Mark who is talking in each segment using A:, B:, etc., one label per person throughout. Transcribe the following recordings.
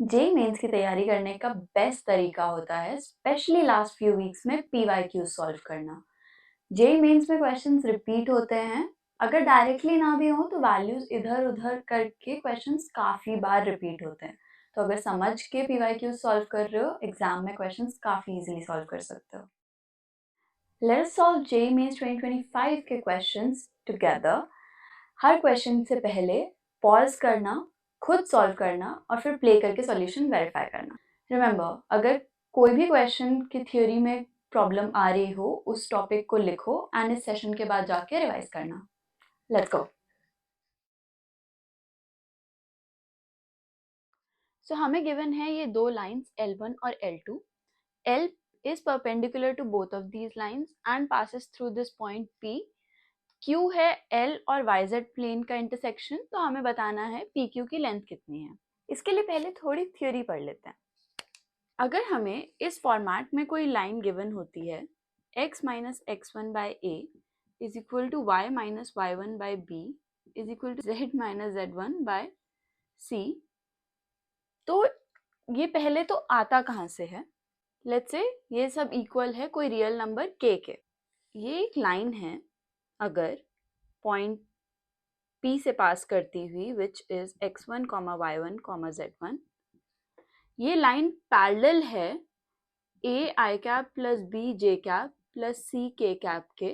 A: JEE mains की तैयारी करने का बेस्ट तरीका होता है स्पेशली लास्ट फ्यू वीक्स में पीवाईक्यू सॉल्व करना। जेईई मेंस में क्वेश्चंस रिपीट होते हैं। अगर डायरेक्टली ना भी हो तो वैल्यूज इधर उधर करके क्वेश्चंस काफी बार रिपीट होते हैं। तो अगर समझ के पीवाईक्यू सॉल्व कर रहे हो एग्जाम में क्वेश्चंस काफी इजीली सॉल्व कर सकते हो। Let us solve JEE Mains 2025 के क्वेश्चंस टुगेदर। हर क्वेश्चन से पहले पॉज करना, खुद सॉल्व करना और फिर प्ले करके सॉल्यूशन वेरीफाई करना। रिमेंबर, अगर कोई भी क्वेश्चन की थ्योरी में प्रॉब्लम आ रही हो उस टॉपिक को लिखो एंड इस सेशन के बाद जाके रिवाइज करना। Let's go. सो हमें गिवन है ये दो लाइंस L1 और L2. L is perpendicular to both of these lines and passes through this point P. Q है L और YZ प्लेन का इंटरसेक्शन, तो हमें बताना है PQ की लेंथ कितनी है। इसके लिए पहले थोड़ी थ्योरी पढ़ लेते हैं। अगर हमें इस फॉर्मेट में कोई लाइन गिवन होती है x minus x1 by a is equal to y minus y1 by b is equal to z minus z1 by c, तो ये पहले तो आता कहाँ से है? लेट्स से ये सब इक्वल है कोई रियल नंबर k के। ये एक लाइन है, अगर पॉइंट P से पास करती हुई which is x1, y1, z1, ये लाइन पैरेलल है a i cap plus b j cap plus c k cap के,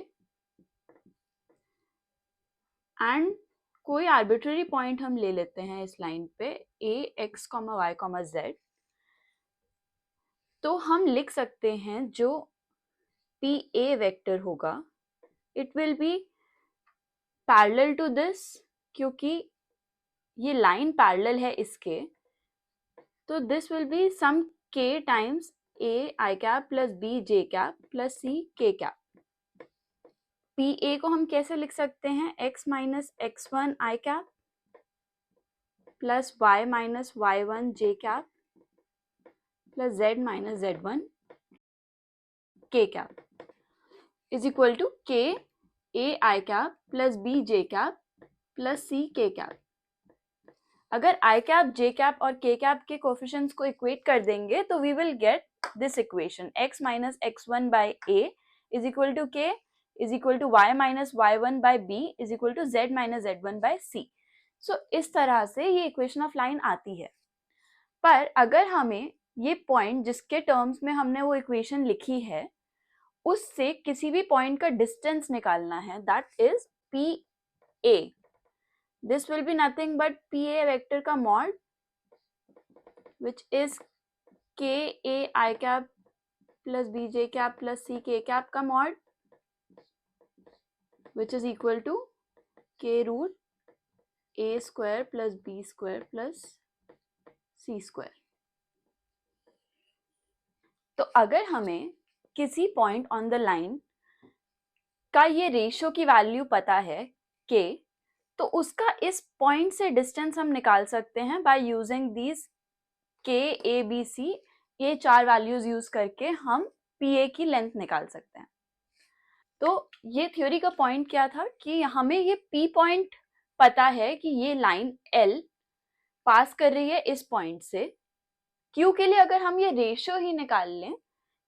A: एंड कोई आर्बिट्ररी पॉइंट हम ले लेते हैं इस लाइन पे ए एक्स वाई जेड, तो हम लिख सकते हैं जो पी ए वेक्टर होगा it will be parallel to this, क्योंकि ये लाइन पैरेलल है इसके, तो this will be sum k times a i cap plus b j cap plus c k cap. P A को हम कैसे लिख सकते हैं? x minus x one i cap plus y minus y one j cap plus z minus z1 k cap is equal to k a i cap plus b j cap plus c k cap. अगर i cap, J cap और के cap के coefficients को equate कर देंगे तो we will get this equation x minus x1 by a is equal to k is equal to y minus y1 by b is equal to z minus z1 by c। So इस तरह से ये equation of line आती है। पर अगर हमें ये पॉइंट जिसके टर्म्स में हमने वो इक्वेशन लिखी है उससे किसी भी पॉइंट का डिस्टेंस निकालना है, that is P A, this will be nothing but PA vector का mod which is K A I cap plus B J cap plus C K cap का mod which is equal to K root A square plus B square plus C square। तो अगर हमें किसी point on the line का ये ratio की value पता है K, तो उसका इस पॉइंट से डिस्टेंस हम निकाल सकते हैं बाय यूजिंग दीज के ए बी सी, ये चार वैल्यूज यूज करके हम पी ए की लेंथ निकाल सकते हैं। तो ये थ्योरी का पॉइंट क्या था कि हमें ये पी पॉइंट पता है कि ये लाइन एल पास कर रही है इस पॉइंट से। क्यू के लिए अगर हम ये रेशियो ही निकाल लें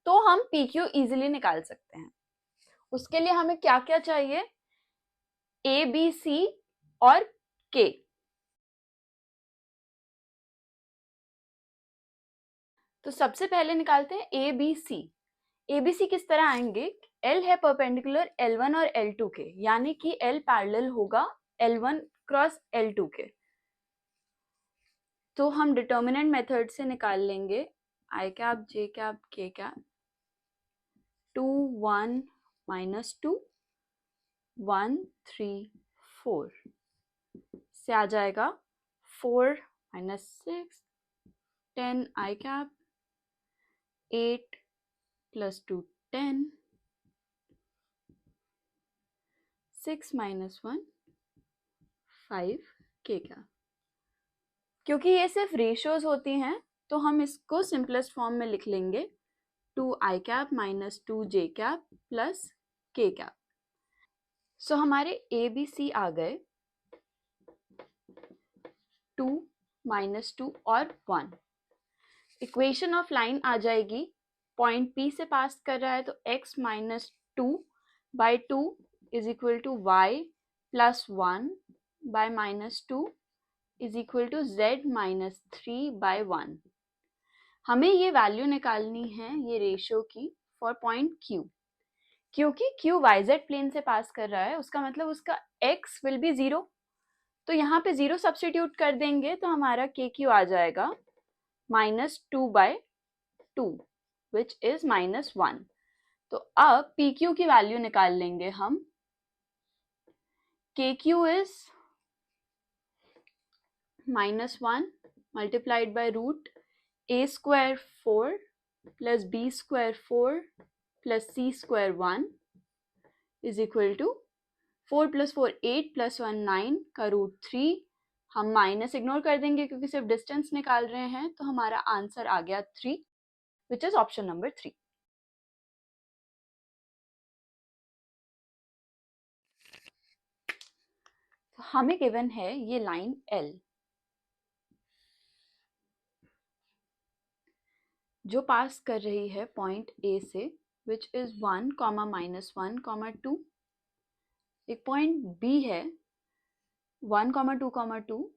A: तो हम पी क्यू इजिली निकाल सकते हैं। उसके लिए हमें क्या क्या चाहिए? ए बी सी और के। तो सबसे पहले निकालते हैं A B C. A B C किस तरह आएंगे? L है परपेंडिकुलर L1 और L2 के, यानी कि L पैरेलल होगा L1 क्रॉस L2 के। तो हम डिटर्मिनेंट मेथड से निकाल लेंगे आई कैप जे कैप के कैप 2 1 माइनस 2 1 3 4 से आ जाएगा 4 माइनस 6 10 आई कैप 8 प्लस 2 10 6 माइनस 1 5 के कैप। क्योंकि ये सिर्फ रेशियोज होती हैं तो हम इसको सिंपलेस्ट फॉर्म में लिख लेंगे 2 आई कैप माइनस 2 जे कैप प्लस के कैप। सो हमारे ए बी सी आ गए 2 माइनस 2 और 1। इक्वेशन ऑफ लाइन आ जाएगी, पॉइंट P से पास कर रहा है तो x minus 2/2 is equal to y plus 1/-2 is equal to z minus 3/1। हमें ये वैल्यू निकालनी है ये रेशियो की फॉर पॉइंट Q। क्योंकि Q YZ प्लेन से पास कर रहा है उसका मतलब उसका x विल बी 0, तो यहाँ पे 0 सब्स्टिट्यूट कर देंगे तो हमारा KQ आ जाएगा -2/2 विच इज -1। तो अब PQ की वैल्यू निकाल लेंगे हम। KQ is -1 multiplied by root a square 4 plus b square 4 plus c square 1 is equal to 4 plus 4 8 plus 1 9 का रूट 3। हम माइनस इग्नोर कर देंगे क्योंकि सिर्फ डिस्टेंस निकाल रहे हैं, तो हमारा आंसर आ गया 3 विच इज ऑप्शन नंबर 3। हमें गिवन है ये लाइन L जो पास कर रही है पॉइंट A से विच इज 1, -1, 2। एक पॉइंट B है 1, 2, 2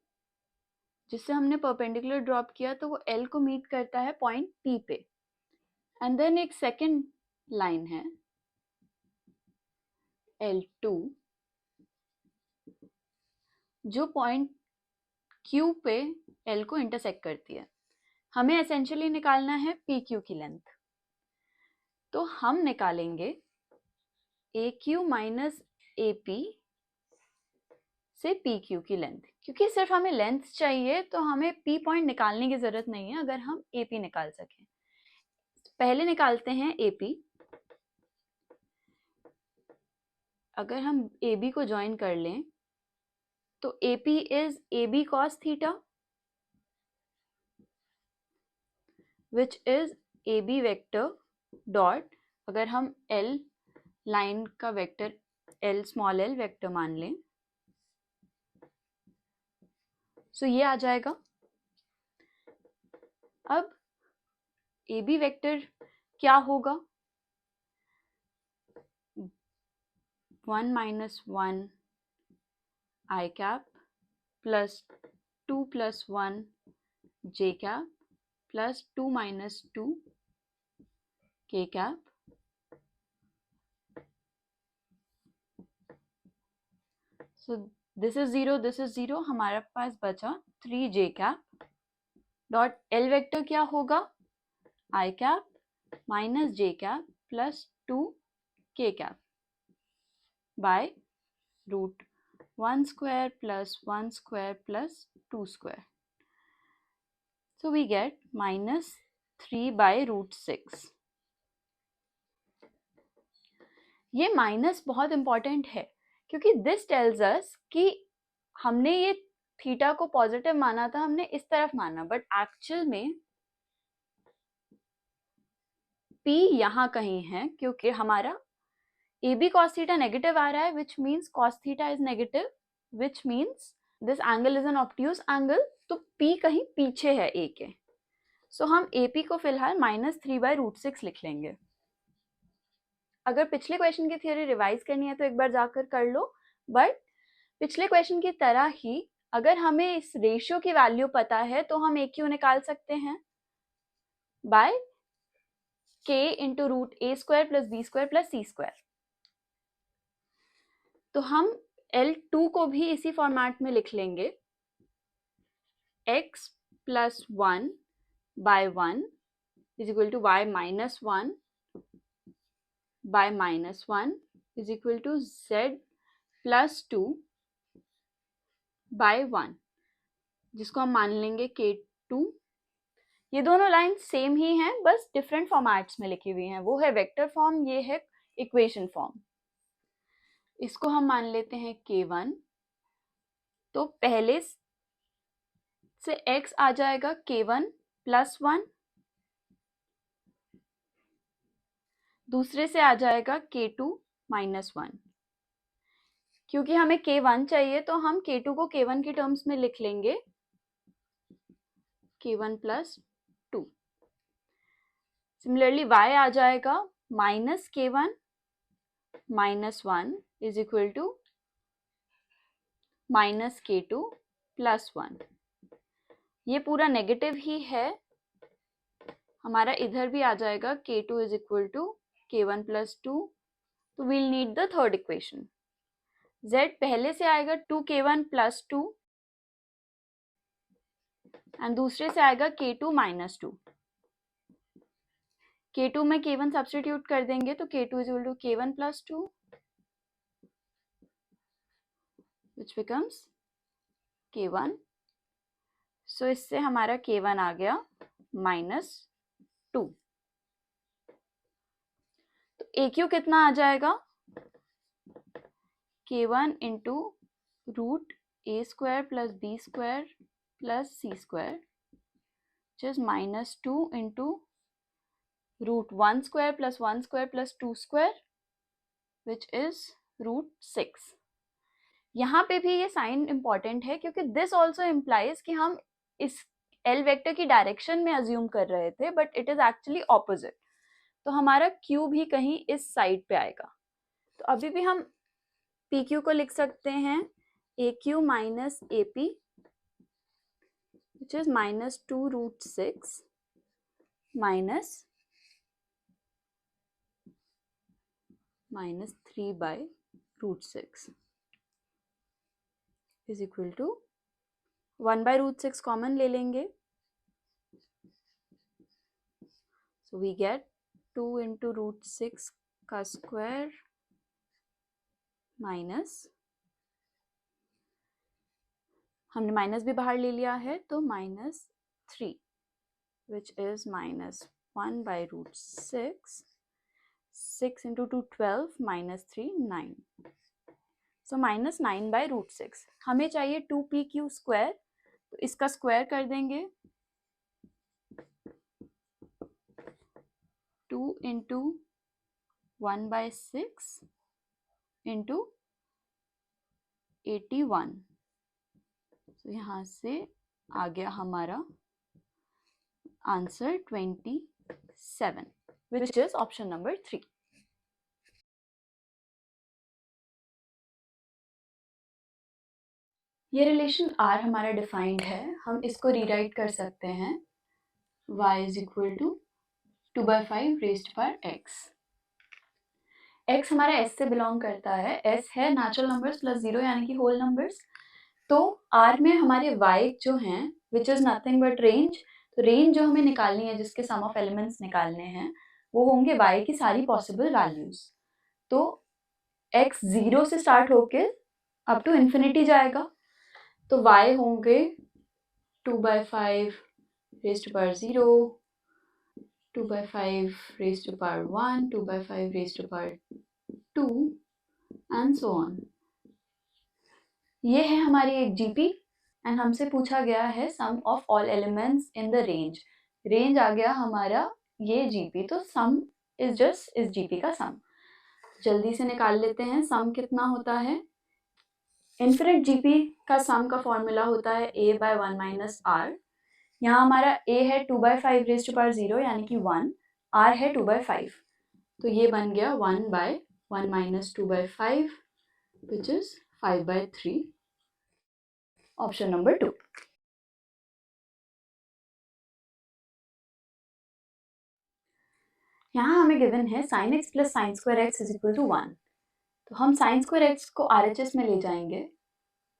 A: जिससे हमने परपेंडिकुलर ड्रॉप किया तो वो L को मीट करता है पॉइंट P पे। एंड देन एक सेकेंड लाइन है L2 जो पॉइंट Q पे L को इंटरसेक्ट करती है। हमें एसेंशियली निकालना है PQ की लेंथ, तो हम निकालेंगे AQ माइनस AP से PQ की लेंथ। क्योंकि सिर्फ हमें लेंथ चाहिए तो हमें P पॉइंट निकालने की जरूरत नहीं है अगर हम AP निकाल सकें। पहले निकालते हैं AP। अगर हम AB को ज्वाइन कर लें तो AP is AB cos theta which is AB vector dot, अगर हम L लाइन का vector L small l vector मान लें सो ये आ जाएगा। अब AB वेक्टर क्या होगा, 1 - 1 I cap plus 2 + 1 J cap plus 2 - 2 K cap. So this is 0, this is 0, हमारे पास बचा 3 J cap dot L vector क्या होगा, I cap minus J cap plus 2 K cap by root 1 square plus 1 square plus 2 square. So we get -3/√6। ये minus बहुत important है क्योंकि this tells us कि हमने ये थीटा को पॉजिटिव माना था, हमने इस तरफ माना, बट एक्चुअल में P यहाँ कहीं है क्योंकि हमारा AB cos थीटा नेगेटिव आ रहा है which means cos theta is negative which means this angle is an obtuse angle, तो P कहीं पीछे है A के। सो हम AP को फिलहाल -3/√6 लिख लेंगे। अगर पिछले क्वेश्चन की थ्योरी रिवाइज करनी है तो एक बार जाकर कर लो, बट पिछले क्वेश्चन की तरह ही अगर हमें इस रेशियो की वैल्यू पता है तो हम AQ निकाल सकते हैं bye K into √A² + B² + C²। तो हम L2 को भी इसी फॉर्मेट में लिख लेंगे, x + 1/1 is equal to y - 1/-1 is equal to z + 2/1, जिसको हम मान लेंगे K2। ये दोनों लाइन सेम ही हैं, बस डिफरेंट फॉर्मेट्स में लिखी हुई हैं। वो है वेक्टर फॉर्म, ये है इक्वेशन फॉर्म। इसको हम मान लेते हैं K1। तो पहले से x आ जाएगा K1 + 1, दूसरे से आ जाएगा K2 - 1। क्योंकि हमें K1 चाहिए तो हम K2 को K1 के टर्म्स में लिख लेंगे K1 + 2। सिमिलरली y आ जाएगा -k1 -1 is equal to -k2 +1। ये पूरा नेगेटिव ही है, हमारा इधर भी आ जाएगा k2 is equal to k1 +2। तो we'll need the third equation. z पहले से आएगा 2k1 +2 एंड दूसरे से आएगा k2 -2। k2 में k1 सब्स्टिट्यूट कर देंगे तो k2 is equal to k1 +2 which becomes k1। So इससे हमारा k1 आ गया -2। तो AQ कितना आ जाएगा, k1 into √a² + b² + c² which is -2 into √1² + 1² + 2² which is √6। यहाँ पे भी ये साइन इंपॉर्टेंट है क्योंकि दिस ऑल्सो इम्प्लाइज कि हम इस L वेक्टर की डायरेक्शन में अज्यूम कर रहे थे but it is actually opposite. तो हमारा Q भी कहीं इस साइड पे आएगा। तो अभी भी हम PQ को लिख सकते हैं AQ - AP which is -2√6 -3/√6 is equal to 1/√6 common ले लेंगे। So we get 2 into √6 का स्क्वायर माइनस, हमने माइनस भी बाहर ले लिया है तो -3 which is -1/√6। 6 into 2 12 -3 9। So -9/√6। हमें चाहिए 2PQ², तो इसका स्क्वायर कर देंगे। 2 into 1/6 into 81। तो यहाँ से आ गया हमारा answer 27 which is option number 3। ये रिलेशन R हमारा डिफाइंड है, हम इसको रीराइट कर सकते हैं y is equal to 2/5 x हमारा s से बिलोंग करता है, s है नेचुरल नंबर्स प्लस 0 यानी कि होल नंबर्स। तो R में हमारे y जो हैं which is nothing but range, तो रेंज जो हमें निकालनी है जिसके सम ऑफ एलिमेंट्स निकालने हैं वो होंगे y की सारी पॉसिबल वैल्यूज। तो x 0 से स्टार्ट होके अप टू इन्फिनिटी जाएगा, तो y होंगे 2/5 raised to power 0, 2/5 raised to power 1, 2/5 raised to power 2 and so on। ये है हमारी एक GP एंड हमसे पूछा गया है sum of all elements in the range. Range आ गया हमारा ये GP, तो सम इज जस्ट इस GP का सम। जल्दी से निकाल लेते हैं सम कितना होता है। इन्फिनिट GP का सम का फॉर्मूला होता है a/1 - r। यहाँ हमारा a है 2/5 raised to power 0 यानी कि 1, r है 2/5, तो ये बन गया 1/1 - 2/5 which is 5/3, ऑप्शन नंबर 2। यहाँ हमें गिवन है sin x + sin² x is equal to 1। तो हम sin² x को RHS में ले जाएंगे।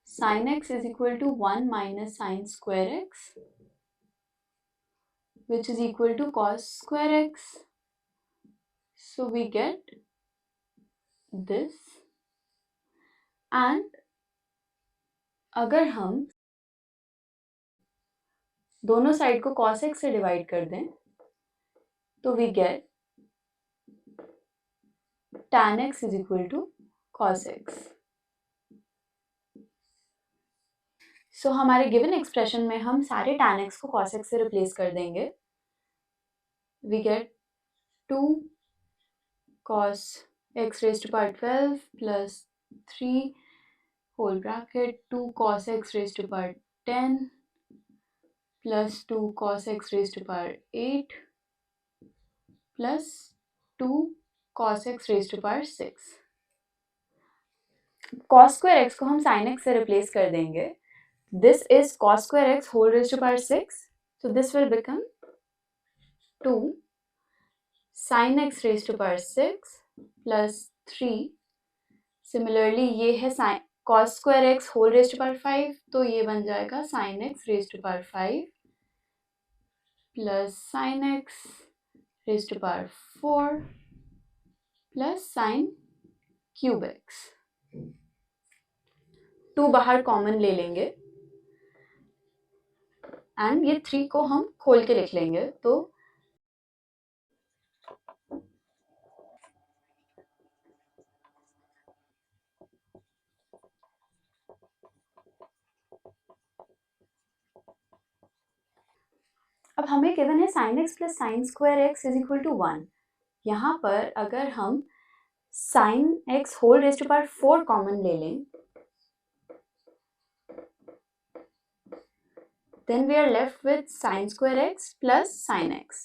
A: sin x is equal to 1 - sin² x which is equal to cos² x। So we get this, and अगर हम दोनों साइड को cos x से डिवाइड कर दें तो we get tan x is equal to cos x। So हमारे given expression में हम सारे tan x को cos x से रिप्लेस कर देंगे। We get 2 cos x raised to power 12 plus 3 whole bracket 2 cos x raised to power 10 plus 2 cos x raised to power 8 plus 2 cos x raise to power 6। cos square x को हम sin x से replace कर देंगे। This is cos square x whole raised to power 6. So this will become 2 sin x raised to power 6 plus 3. Similarly ये है cos square x whole raised to power 5, तो ये बन जाएगा sin x raised to power 5 plus sin x raised to power 4 plus sin cube x। 2 बाहर common ले लेंगे and ये 3 को हम खोल के लिख लेंगे। तो अब हमें गिवन है sin x plus sine square x is equal to 1। यहाँ पर अगर हम sin x whole raise to power 4 common ले लें, then we are left with sin square x plus sin x।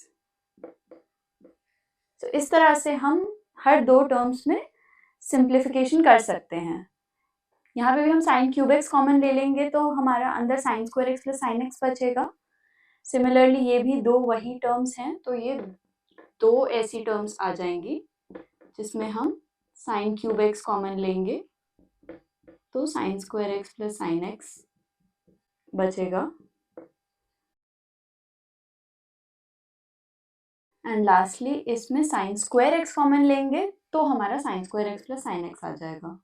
A: तो इस तरह से हम हर दो टर्म्स में सिंप्लीफिकेशन कर सकते हैं। यहाँ पे भी हम sin क्यूब x कॉमन ले लेंगे तो हमारा अंदर sin square x plus sin x बचेगा। सिमिलरली ये भी दो वही टर्म्स हैं, तो ये दो ऐसी टर्म्स आ जाएंगी जिसमें हम sin क्यूब x कॉमन लेंगे तो sin square x plus sin x बचेगा। एंड लास्टली इसमें sin स्क्वायर x कॉमन लेंगे तो हमारा sin square x plus sin x आ जाएगा।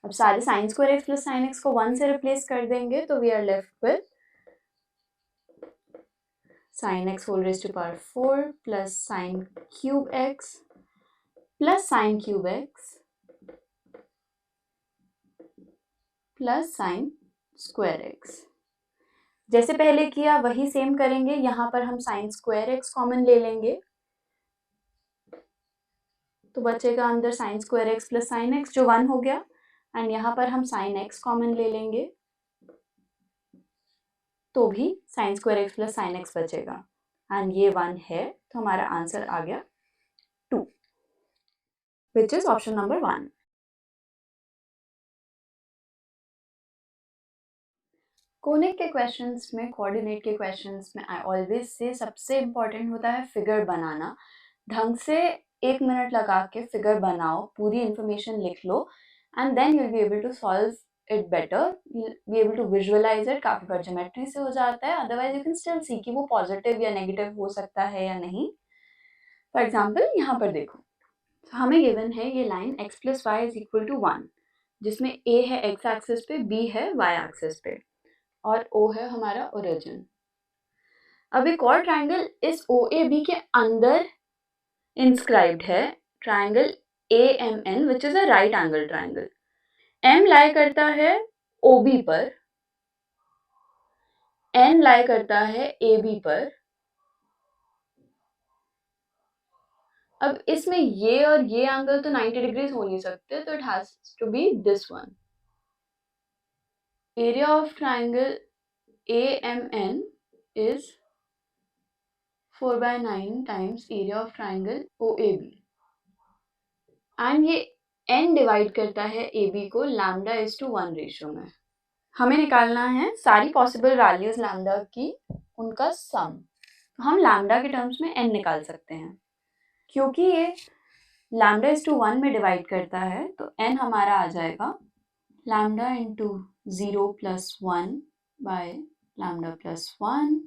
A: अब सारे sin square x plus sin x को 1 से रिप्लेस कर देंगे तो we are left with sin x whole raise to power 4 plus sin cube x plus sin cube x plus sin square x। जैसे पहले किया वही सेम करेंगे। यहाँ पर हम sin स्क्वायर x कॉमन ले लेंगे तो बचेगा अंदर sin square x plus sin x जो 1 हो गया, एंड यहाँ पर हम sin x कॉमन ले लेंगे तो भी sin square x plus sin x बचेगा, एंड ये 1 है तो हमारा आंसर आ गया 2, विच इज ऑप्शन नंबर 1। कोनिक के क्वेश्चंस में, कोऑर्डिनेट के क्वेश्चंस में आई ऑलवेज से सबसे इम्पोर्टेंट होता है फिगर बनाना। ढंग से 1 मिनट लगा के फिगर बनाओ, पूरी इंफॉर्मेशन लिख लो and then you will be able to solve it better, be able to visualise it. काफ़ी बार ज्योमेट्री से हो जाता है, otherwise you can still see कि वो पॉजिटिव या नेगेटिव हो सकता है या नहीं। फॉर एग्जाम्पल यहाँ पर देखो, तो हमें गिवन है ये line x plus y is equal to 1, जिसमें a है x एक्सिस पे, b है y एक्सिस पे और O है हमारा ओरिजिन। अब एक और ट्राइंगल इस OAB के अंदर इंस्क्राइब्ड है, triangle AMN which is a right angle triangle. M लाई करता है OB पर, N लाई करता है AB पर। अब इसमें ये और ये एंगल तो 90 डिग्रीज हो नहीं सकते, तो it has to be this one. Area of triangle AMN is 4/9 times area of triangle OAB, and ये n डिवाइड करता है AB को लैम्डा इज टू 1 रेशियो में। हमें निकालना है सारी पॉसिबल वैल्यूज लैम्डा की, उनका सम। तो हम लैम्डा के टर्म्स में n निकाल सकते हैं। क्योंकि ये लैम्डा इज टू 1 में डिवाइड करता है तो n हमारा आ जाएगा lambda into 0 plus 1 by lambda plus 1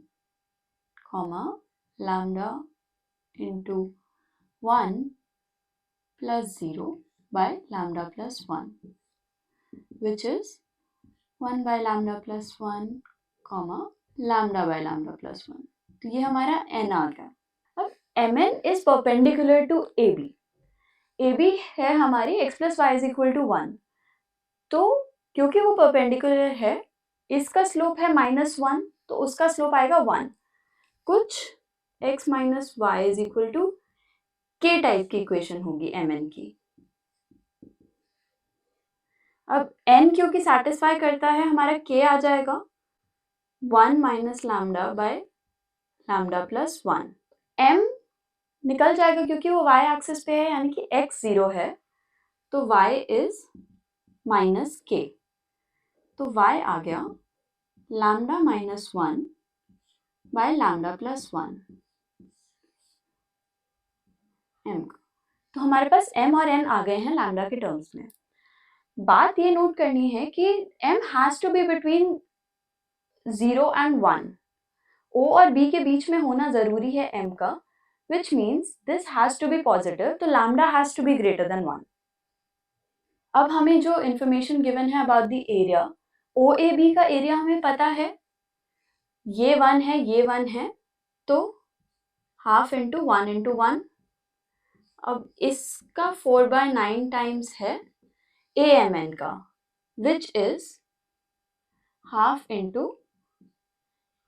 A: comma lambda into 1 plus 0 by lambda plus 1, which is 1 by lambda plus 1 comma lambda by lambda plus 1। तो ये हमारा n आ गया। अब mn is perpendicular to AB। AB है हमारी x plus y is equal to 1, तो क्योंकि वो perpendicular है, इसका स्लोप है -1 तो उसका स्लोप आएगा 1। कुछ x minus y is equal to k type की इक्वेशन होगी mn की। अब n क्योंकि सेटिस्फाई करता है, हमारा k आ जाएगा 1 minus lambda by lambda plus 1। m निकल जाएगा क्योंकि वो y एक्सिस पे है, यानी कि x 0 है, तो y इज माइनस k, तो y आ गया lambda minus 1 by lambda plus 1 m का। तो हमारे पास m और n आ गए हैं लैम्डा के टर्म्स में। बात ये नोट करनी है कि m has to be between 0 and 1, o और b के बीच में होना जरूरी है m का, which means this has to be positive, तो lambda has to be greater than 1। अब हमें जो इंफॉर्मेशन गिवन है अबाउट द एरिया, OAB का एरिया हमें पता है, ये 1 है, ये 1 है, तो हाफ इंटू 1 इंटू 1। अब इसका 4/9 टाइम्स है AMN का, which is half into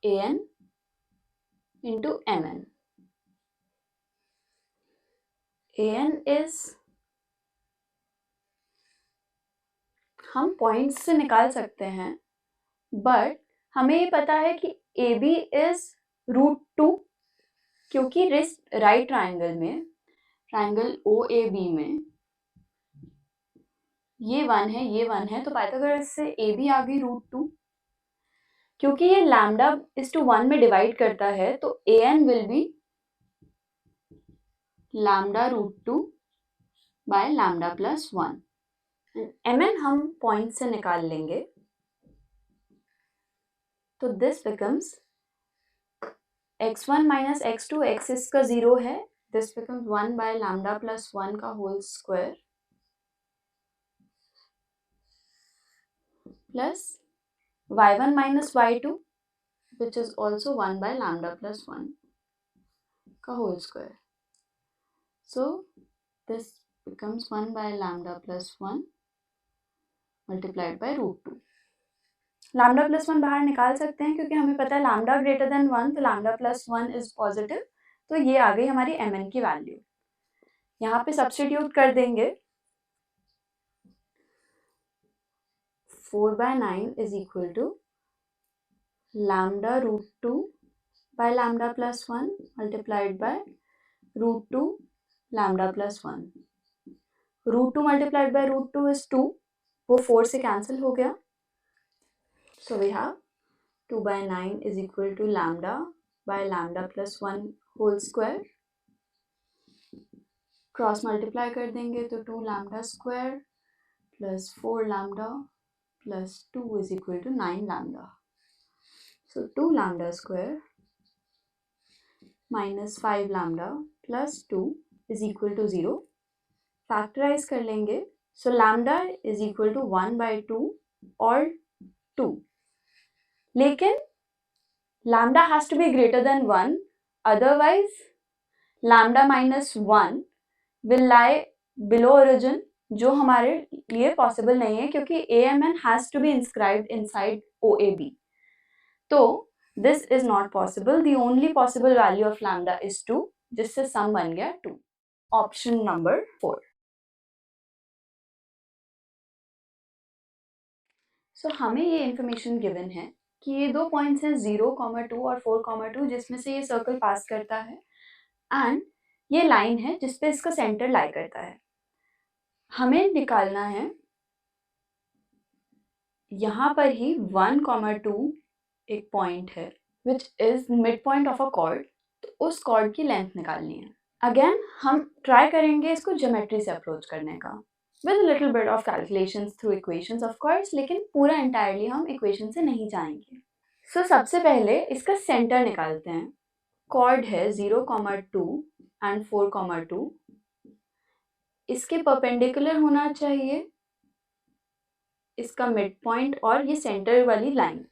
A: AN into MN। AN is, हम पॉइंट्स से निकाल सकते हैं, बट हमें ये पता है कि AB इज √2, क्योंकि राइट ट्राइंगल में, ट्राइंगल OAB में ये 1 है, ये 1 है, तो पाइथागोरस से AB आ गई √2। क्योंकि ये लैम्डा इज टू 1 में डिवाइड करता है, तो AN will be lambda √2 bye lambda plus 1। MN हम पॉइंट से निकाल लेंगे, तो this becomes x1 minus x2, x इसका 0 है, this becomes 1 by lambda plus 1 का whole square plus y1 minus y2 which is also 1 by lambda plus 1 का whole square. So this becomes 1 by lambda plus 1 multiplied by √2। Lambda plus 1 बाहर निकाल सकते हैं क्योंकि हमें पता है लैम्डा ग्रेटर देन 1, तो लैम्डा प्लस 1 इज पॉजिटिव, तो ये आ गई हमारी MN की वैल्यू। यहाँ पे सब्स्टिट्यूट कर देंगे, 4/9 is equal to lambda √2 by lambda plus 1 multiplied by √2 lambda plus 1। √2 multiplied by √2 is 2, वो 4 से कैंसिल हो गया, so we have 2/9 is equal to lambda by lambda plus 1 whole square। Cross multiply कर देंगे तो 2 lambda square plus 4 lambda plus 2 is equal to 9 lambda। So 2 lambda square minus 5 lambda plus 2 is equal to 0। Factorise कर लेंगे, so lambda is equal to 1/2 और 2, लेकिन lambda has to be greater than 1, otherwise lambda minus 1 will lie below origin, जो हमारे लिए possible नहीं है क्योंकि AMN has to be inscribed inside OAB, तो this is not possible. The only possible value of lambda is 2, जिससे सम बन गया 2। Option number 4। सो हमें ये इंफॉर्मेशन गिवन है कि ये दो पॉइंट्स हैं 0,2 और 4,2, जिसमें से ये सर्कल पास करता है, एंड ये लाइन है जिस पे इसका सेंटर लाई करता है। हमें निकालना है यहाँ पर ही 1,2 एक पॉइंट है which is mid point of a cord, तो उस कॉर्ड की लेंथ निकालनी है। अगेन हम ट्राई करेंगे इसको ज्योमेट्री से अप्रोच करने का, with a little bit of calculations through equations of course, लेकिन पूरा entirely हम equation से नहीं जाएंगे। So सबसे पहले इसका सेंटर निकालते हैं। कॉर्ड है 0,2 and 4,2, इसके परपेंडिकुलर होना चाहिए इसका मिड पॉइंट और ये सेंटर वाली line.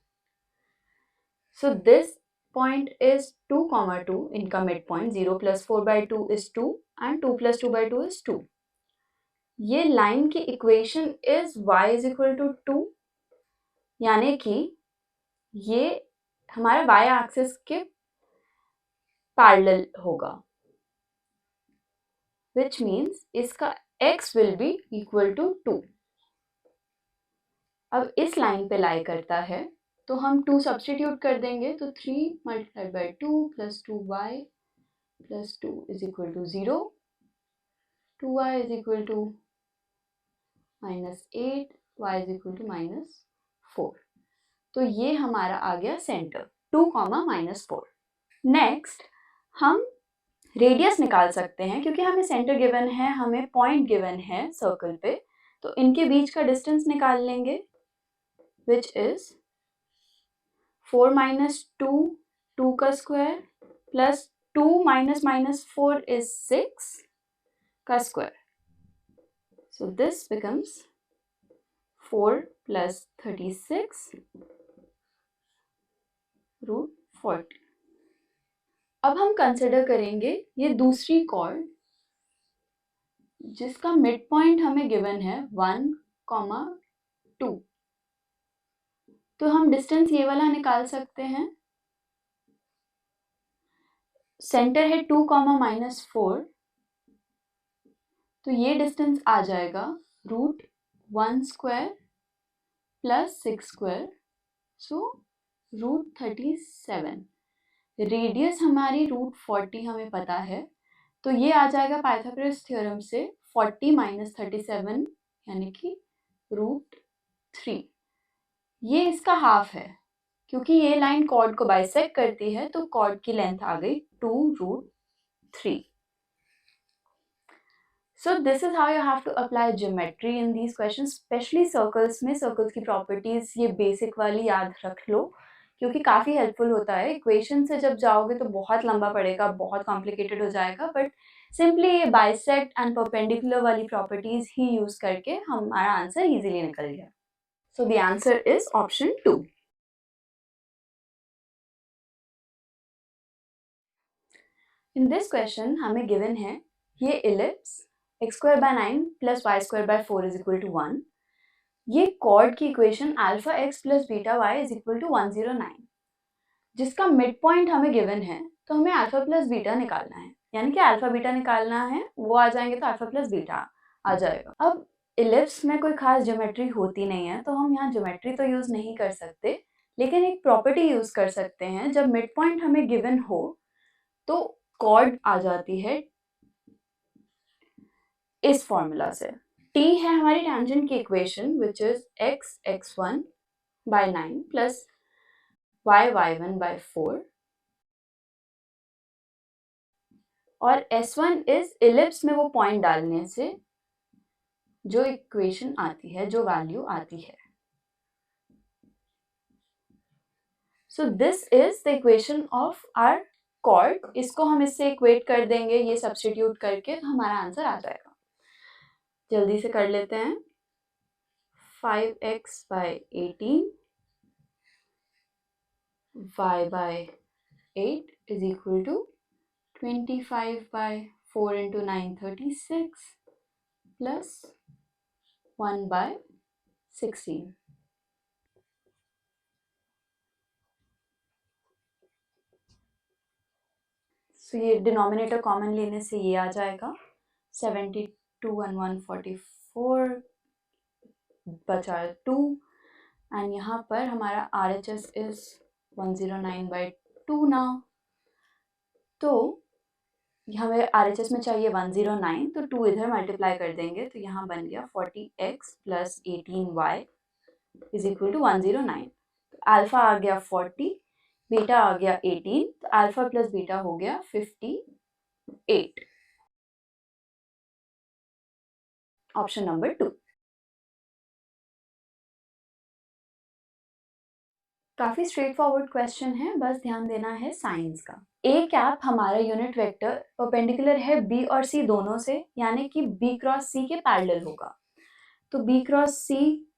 A: So this point is 2,2, इनका mid point 0 plus 4/2 is 2 and 2 plus 2/2 is 2। ये लाइन की equation is y is equal to 2, यानी कि ये हमारा y एक्सिस के पैरेलल होगा, विच मीन्स इसका x will be equal to 2। अब इस लाइन पे लाई करता है तो हम 2 सब्सटीट्यूट कर देंगे, तो 3 multiplied by 2 plus 2y plus 2 is equal to 0, 2y is equal to -8, y is equal to -4। तो ये हमारा आ गया सेंटर 2, -4। नेक्स्ट हम रेडियस निकाल सकते हैं, क्योंकि हमें सेंटर गिवन है, हमें पॉइंट गिवन है सर्कल पे, तो इनके बीच का डिस्टेंस निकाल लेंगे, विच इज 4 minus 2, 2 का स्क्वायर प्लस 2 minus -4 is 6 का square. So this becomes 4 plus 36 root 40. अब हम कंसिडर करेंगे ये दूसरी कॉर्ड जिसका मिड पॉइंट हमें गिवन है 1, 2. तो हम डिस्टेंस ये वाला निकाल सकते हैं. सेंटर है 2, -4, तो ये डिस्टेंस आ जाएगा root 1 square plus 6 square, so root 37. Radius हमारी रूट 40 हमें पता है, तो ये आ जाएगा पाइथागोरस थ्योरम से 40 माइनस 37 यानी कि रूट 3. ये इसका हाफ है, क्योंकि ये लाइन कॉर्ड को बाइसेक्ट करती है, तो कॉर्ड की लेंथ आ गई 2 root 3. So this is how you have to apply geometry in these questions, especially circles में. circles की properties ये basic वाली याद रख लो, क्योंकि काफ़ी helpful होता है. इक्वेशन से जब जाओगे तो बहुत लंबा पड़ेगा, बहुत complicated हो जाएगा, बट सिंपली ये बाइसेक्ट एंड परपेंडिकुलर वाली प्रॉपर्टीज ही यूज करके हमारा आंसर इजीली निकल गया. So the answer is option 2. In this question हमें गिवन है ये ellipse x² 9 plus y² 4 is equal to 1. ये कॉर्ड की equation alpha x plus beta y is equal to 109, जिसका मिड पॉइंट हमें गिवन है, तो हमें अल्फा प्लस बीटा निकालना है, यानी कि अल्फा बीटा निकालना है. वो आ जाएंगे तो अल्फा प्लस बीटा आ जाएगा. अब इलिप्स में कोई खास ज्योमेट्री होती नहीं है, तो हम यहाँ ज्योमेट्री तो यूज नहीं कर सकते, लेकिन एक प्रॉपर्टी यूज कर सकते हैं. जब मिड पॉइंट हमें गिवन हो तो कॉर्ड आ जाती है इस फॉर्मूला से. t है हमारी टेंजेंट की equation, which is x1 by 9 plus y1 by 4, और S1 इज इलिप्स में वो पॉइंट डालने से जो इक्वेशन आती है, जो वैल्यू आती है. So this is the equation of our chord. इसको हम इससे इक्वेट कर देंगे, ये सब्स्टिट्यूट करके, तो हमारा आंसर आ जाएगा. जल्दी से कर लेते हैं. 5x by 18 y by 8 is equal to 25 by 4 into 9 36 plus 1 by 16. So ये डिनोमिनेटर कॉमन लेने से ये आ जाएगा 72 and 144 बचा 2, एंड यहाँ पर हमारा RHS इज 109 by 2 नाउ. तो हमें RHS में चाहिए 109, तो 2 इधर मल्टीप्लाई कर देंगे, तो यहाँ बन गया 40x plus 18y is equal to 109. तो अल्फा आ गया 40, बीटा आ गया 18, तो अल्फा प्लस बीटा हो गया 58. Option number 2. काफी स्ट्रेट फॉरवर्ड क्वेश्चन है, बस ध्यान देना है साइंस का. ए कैप हमारा यूनिट वेक्टर परपेंडिकुलर है बी और सी दोनों से, यानी कि बी क्रॉस सी के पैरेलल होगा. तो बी क्रॉस सी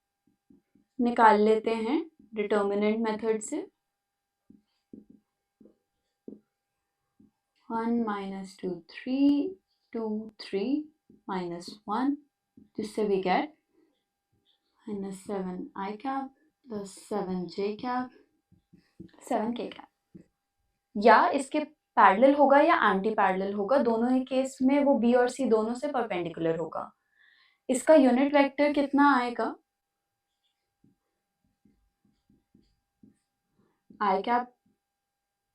A: निकाल लेते हैं डिटर्मिनेंट मेथड से. 1 minus 2 3 2 3 minus 1, जिससे we get minus 7 I cap plus 7 j cap 7 k cap. या इसके पैरेलल होगा या एंटी पैरेलल होगा, दोनों ही केस में वो बी और सी दोनों से परपेंडिकुलर होगा. इसका यूनिट वेक्टर कितना आएगा? आई कैप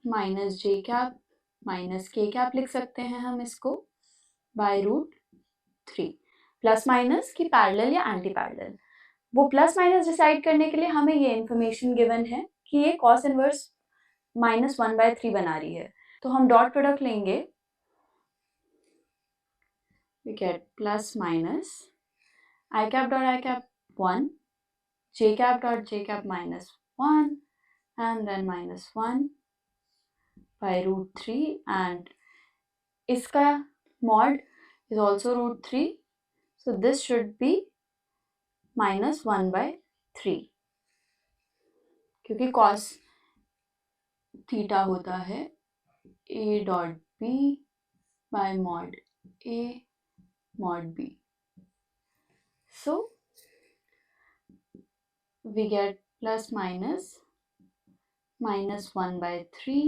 A: माइनस जे कैप माइनस के कैप लिख सकते हैं हम इसको बाय रूट 3। प्लस माइनस की पैरेलल या एंटी पैरेलल, वो प्लस माइनस डिसाइड करने के लिए हमें ये इन्फॉर्मेशन गिवन है कि ये कॉस इनवर्स -1/3 बना रही है। तो हम डॉट प्रोडक्ट लेंगे, we get plus minus I cap dot I cap 1, j cap dot j cap minus 1, and then minus 1 by root 3, and इसका mod is also root 3, so this should be -1/3 क्योंकि cos theta होता है a dot b by mod a mod b. So we get plus minus -1/3.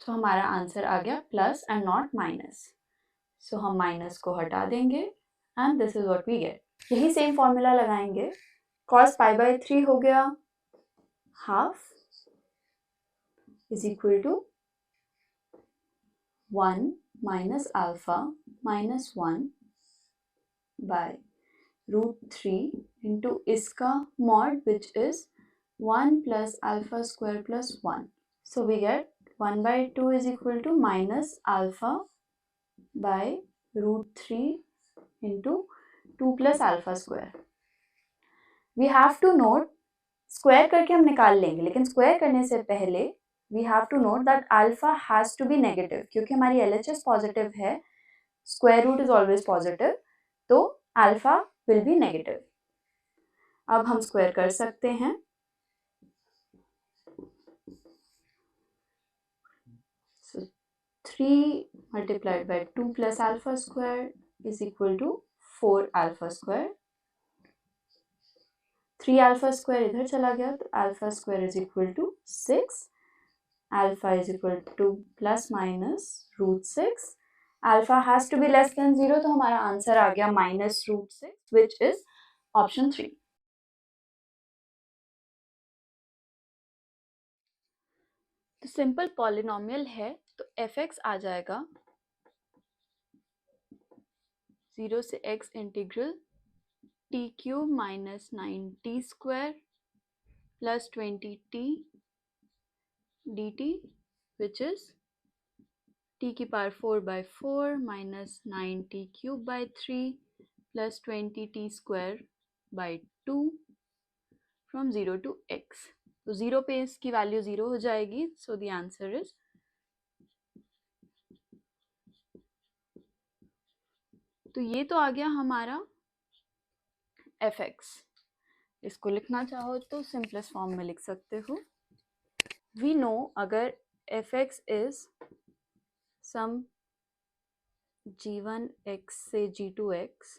A: तो हमारा answer आ गया plus and not minus. So हम minus को हटा देंगे and this is what we get. यही सेम फॉर्मूला लगाएंगे, cos π/3 हो गया half is equal to 1 minus alpha minus 1 by root 3 into इसका mod which is 1 plus alpha square plus 1. So we get 1/2 is equal to minus alpha by root 3 into 2 plus alpha square. We have to note, square करके हम निकाल लेंगे, लेकिन square करने से पहले we have to note that alpha has to be negative क्योंकि हमारी LHS पॉजिटिव है, square root is always positive, तो alpha will be negative. अब हम स्क्वायर कर सकते हैं, so 3 multiplied by 2 plus alpha square is equal to 4 alpha square. 3 alpha square इधर चला गया तो alpha square is equal to 6. Alpha is equal to plus minus root 6. Alpha has to be less than 0, तो हमारा answer आ गया minus root 6, which is option 3. तो simple polynomial है तो fx आ जाएगा 0 से x integral t cube minus 9t square plus 20t dt, which is t की power 4/4 minus 9t cube by 3 plus 20t square by 2 from 0 to x. तो 0 पे इसकी value 0 हो जाएगी, so the answer is तो ये तो आ गया हमारा fx. इसको लिखना चाहो तो सिंपलेस्ट फॉर्म में लिख सकते हो। We know अगर fx is सम g1x से g2x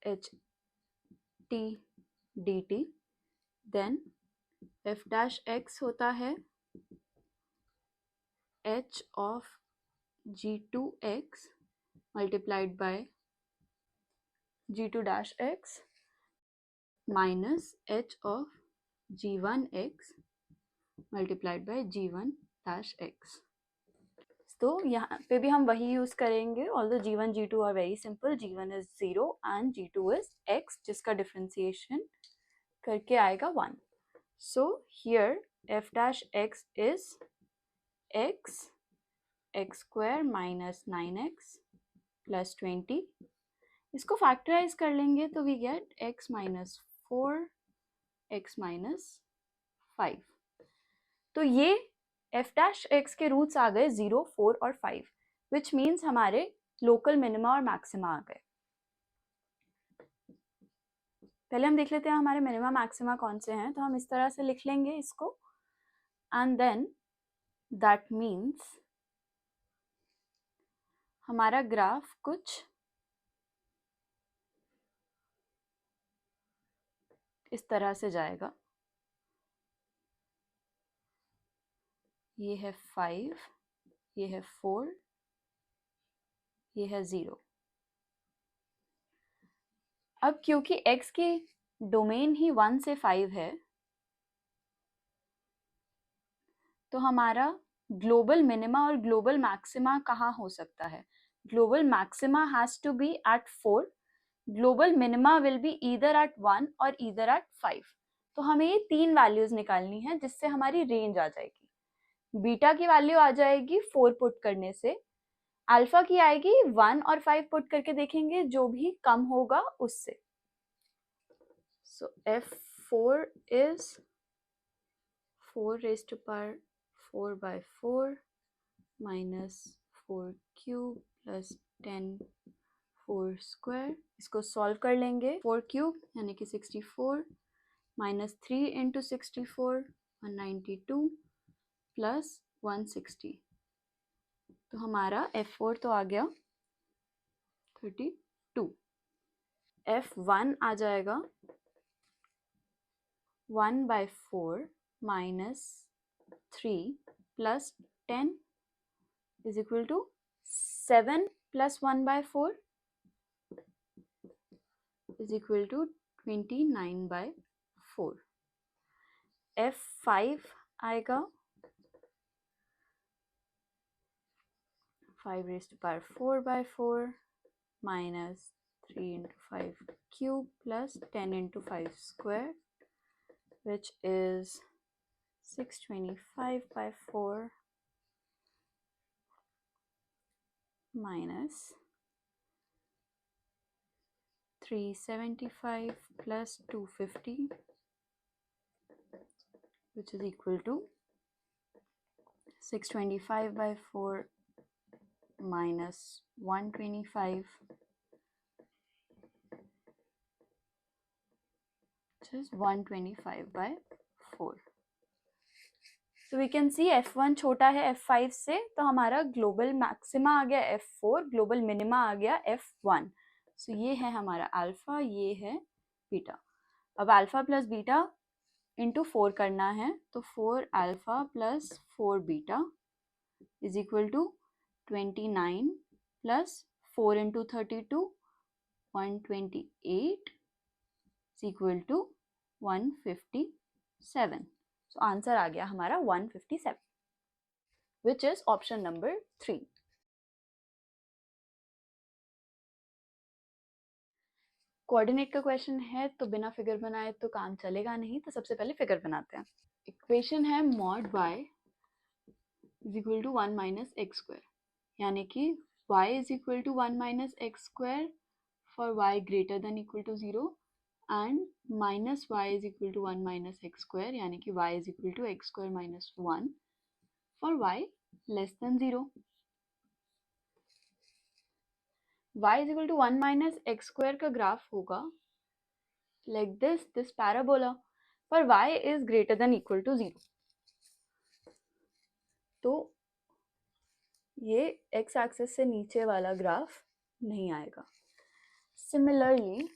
A: h t dt, then f dash x होता है h of g2x multiplied by g2 dash x minus h of g1x multiplied by g1 dash x. तो यहाँ पे भी हम वही यूज करेंगे, although g1 g2 are very simple. g1 is 0 and g2 is x, जिसका डिफरेंशिएशन करके आएगा 1. So here f dash x is x square minus 9x plus 20. इसको फैक्टराइज कर लेंगे तो we get x minus 4 x minus 5. तो ये f dash x के रूट्स आ गए 0, 4 और 5, विच मीन्स हमारे लोकल मिनिमा और मैक्सिमा आ गए। पहले हम देख लेते हैं हमारे मिनिमा मैक्सिमा कौन से हैं, तो हम इस तरह से लिख लेंगे इसको, एंड देन दैट मीन्स हमारा ग्राफ कुछ इस तरह से जाएगा। ये है 5, ये है 4, ये है 0। अब क्योंकि x की डोमेन ही 1 से 5 है, तो हमारा ग्लोबल मिनिमा और ग्लोबल मैक्सिमा कहाँ हो सकता है? Global maxima has to be at 4, global minima will be either at 1 और ईदर एट 5। तो हमें ये 3 वैल्यूज निकालनी है जिससे हमारी रेंज आ जाएगी। बीटा की वैल्यू आ जाएगी 4 पुट करने से, अल्फा की आएगी 1 और 5 पुट करके देखेंगे, जो भी कम होगा उससे। सो F4 is 4 raised to power 4 by 4 minus 4 cube plus 10 4 square। इसको सॉल्व कर लेंगे। 4 क्यूब यानी कि 64 माइनस 3 इंटू 64 192 प्लस 160। तो हमारा F4 तो आ गया 32। F1 आ जाएगा 1 by 4 minus 3 plus 10 is equal to 7 plus 1 by 4 is equal to 29 by 4। F5 आएगा 5 raised to power 4 by 4 minus 3 into 5 cube plus 10 into 5 square, which is 625 by 4 minus 375 plus 250, which is equal to 625 by 4 minus 125, which is 125 by 4। So we can see F1 छोटा है F5 से, तो हमारा global maxima आ गया F4, global minima आ गया F1। So ये है हमारा अल्फा, ये है बीटा। अब अल्फा प्लस बीटा इंटू 4 करना है, तो 4 alpha plus 4 beta is equal to 29 plus 4 into 32 128 is equal to 157। So answer आ गया हमारा 157, which is option number 3। Coordinate का क्वेश्चन है, तो बिना फिगर बनाए तो काम चलेगा नहीं, तो सबसे पहले फिगर बनाते हैं। इक्वेशन है mod y is equal to 1 minus x square, यानी कि y is equal to 1 minus x square for y greater than equal to 0 and minus y is equal to 1 minus x square, यानी कि y is equal to x square minus 1 for y less than 0। y is equal to 1 minus x square का graph होगा like this parabola, पर y is greater than equal to 0, तो ये x axis से नीचे वाला ग्राफ नहीं आएगा। Similarly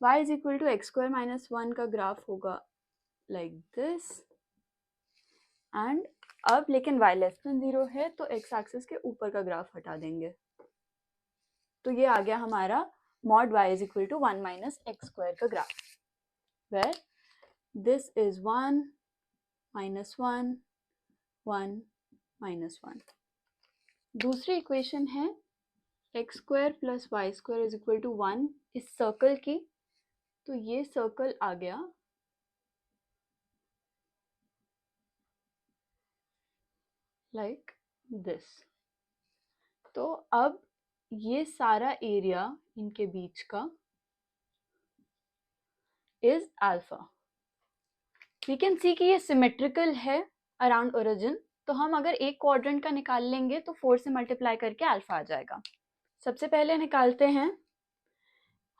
A: y is equal to x square minus 1 का ग्राफ होगा लाइक दिस, एंड अब लेकिन y लेस देन 0 है, तो x एक्सिस के ऊपर का ग्राफ हटा देंगे, तो ये आ गया हमारा mod y is equal to 1 minus x square का graph, where this is 1 minus 1 1 minus 1। दूसरी इक्वेशन है x square plus y square is equal to 1 इस सर्कल की, तो ये सर्कल आ गया लाइक दिस। तो अब ये सारा एरिया इनके बीच का is alpha. We can see कि ये सिमेट्रिकल है अराउंड ओरिजिन, तो हम अगर एक क्वाड्रेंट का निकाल लेंगे तो 4 से मल्टीप्लाई करके अल्फा आ जाएगा। सबसे पहले निकालते हैं,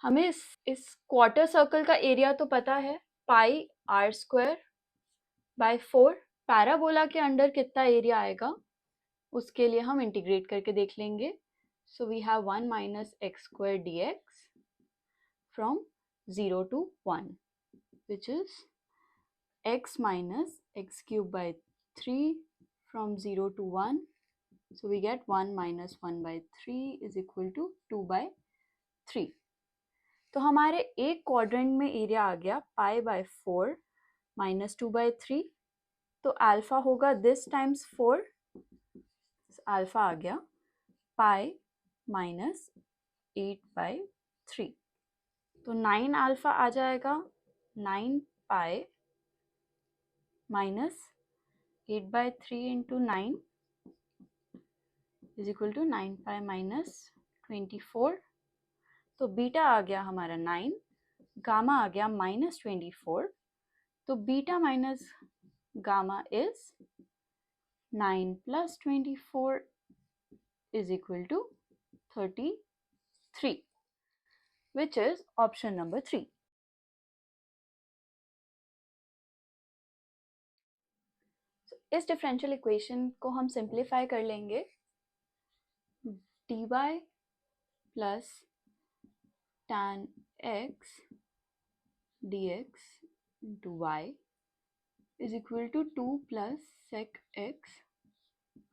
A: हमें इस क्वार्टर सर्कल का एरिया तो पता है, pi r square by 4। Parabola के अंडर कितना एरिया आएगा उसके लिए हम इंटीग्रेट करके देख लेंगे। So we have 1 minus x square d x from 0 to 1, which is x minus x cube by 3 from 0 to 1. So we get 1 minus 1 by 3 is equal to 2 by 3. तो हमारे एक क्वाड्रेंट में एरिया आ गया π/4 minus 2/3, तो alpha होगा this times 4, alpha आ गया पाई minus 8/3, तो 9 alpha आ जाएगा 9 pi minus 8/3 into 9 is equal to 9 pi minus 24, तो बीटा आ गया हमारा 9, गामा आ गया माइनस 24, तो beta minus gamma is 9 plus 24 is equal to 33, which is option number 3. So, इस डिफरेंशियल इक्वेशन को हम सिंप्लीफाई कर लेंगे, dy plus tan x dx into y is equal to 2 plus sec x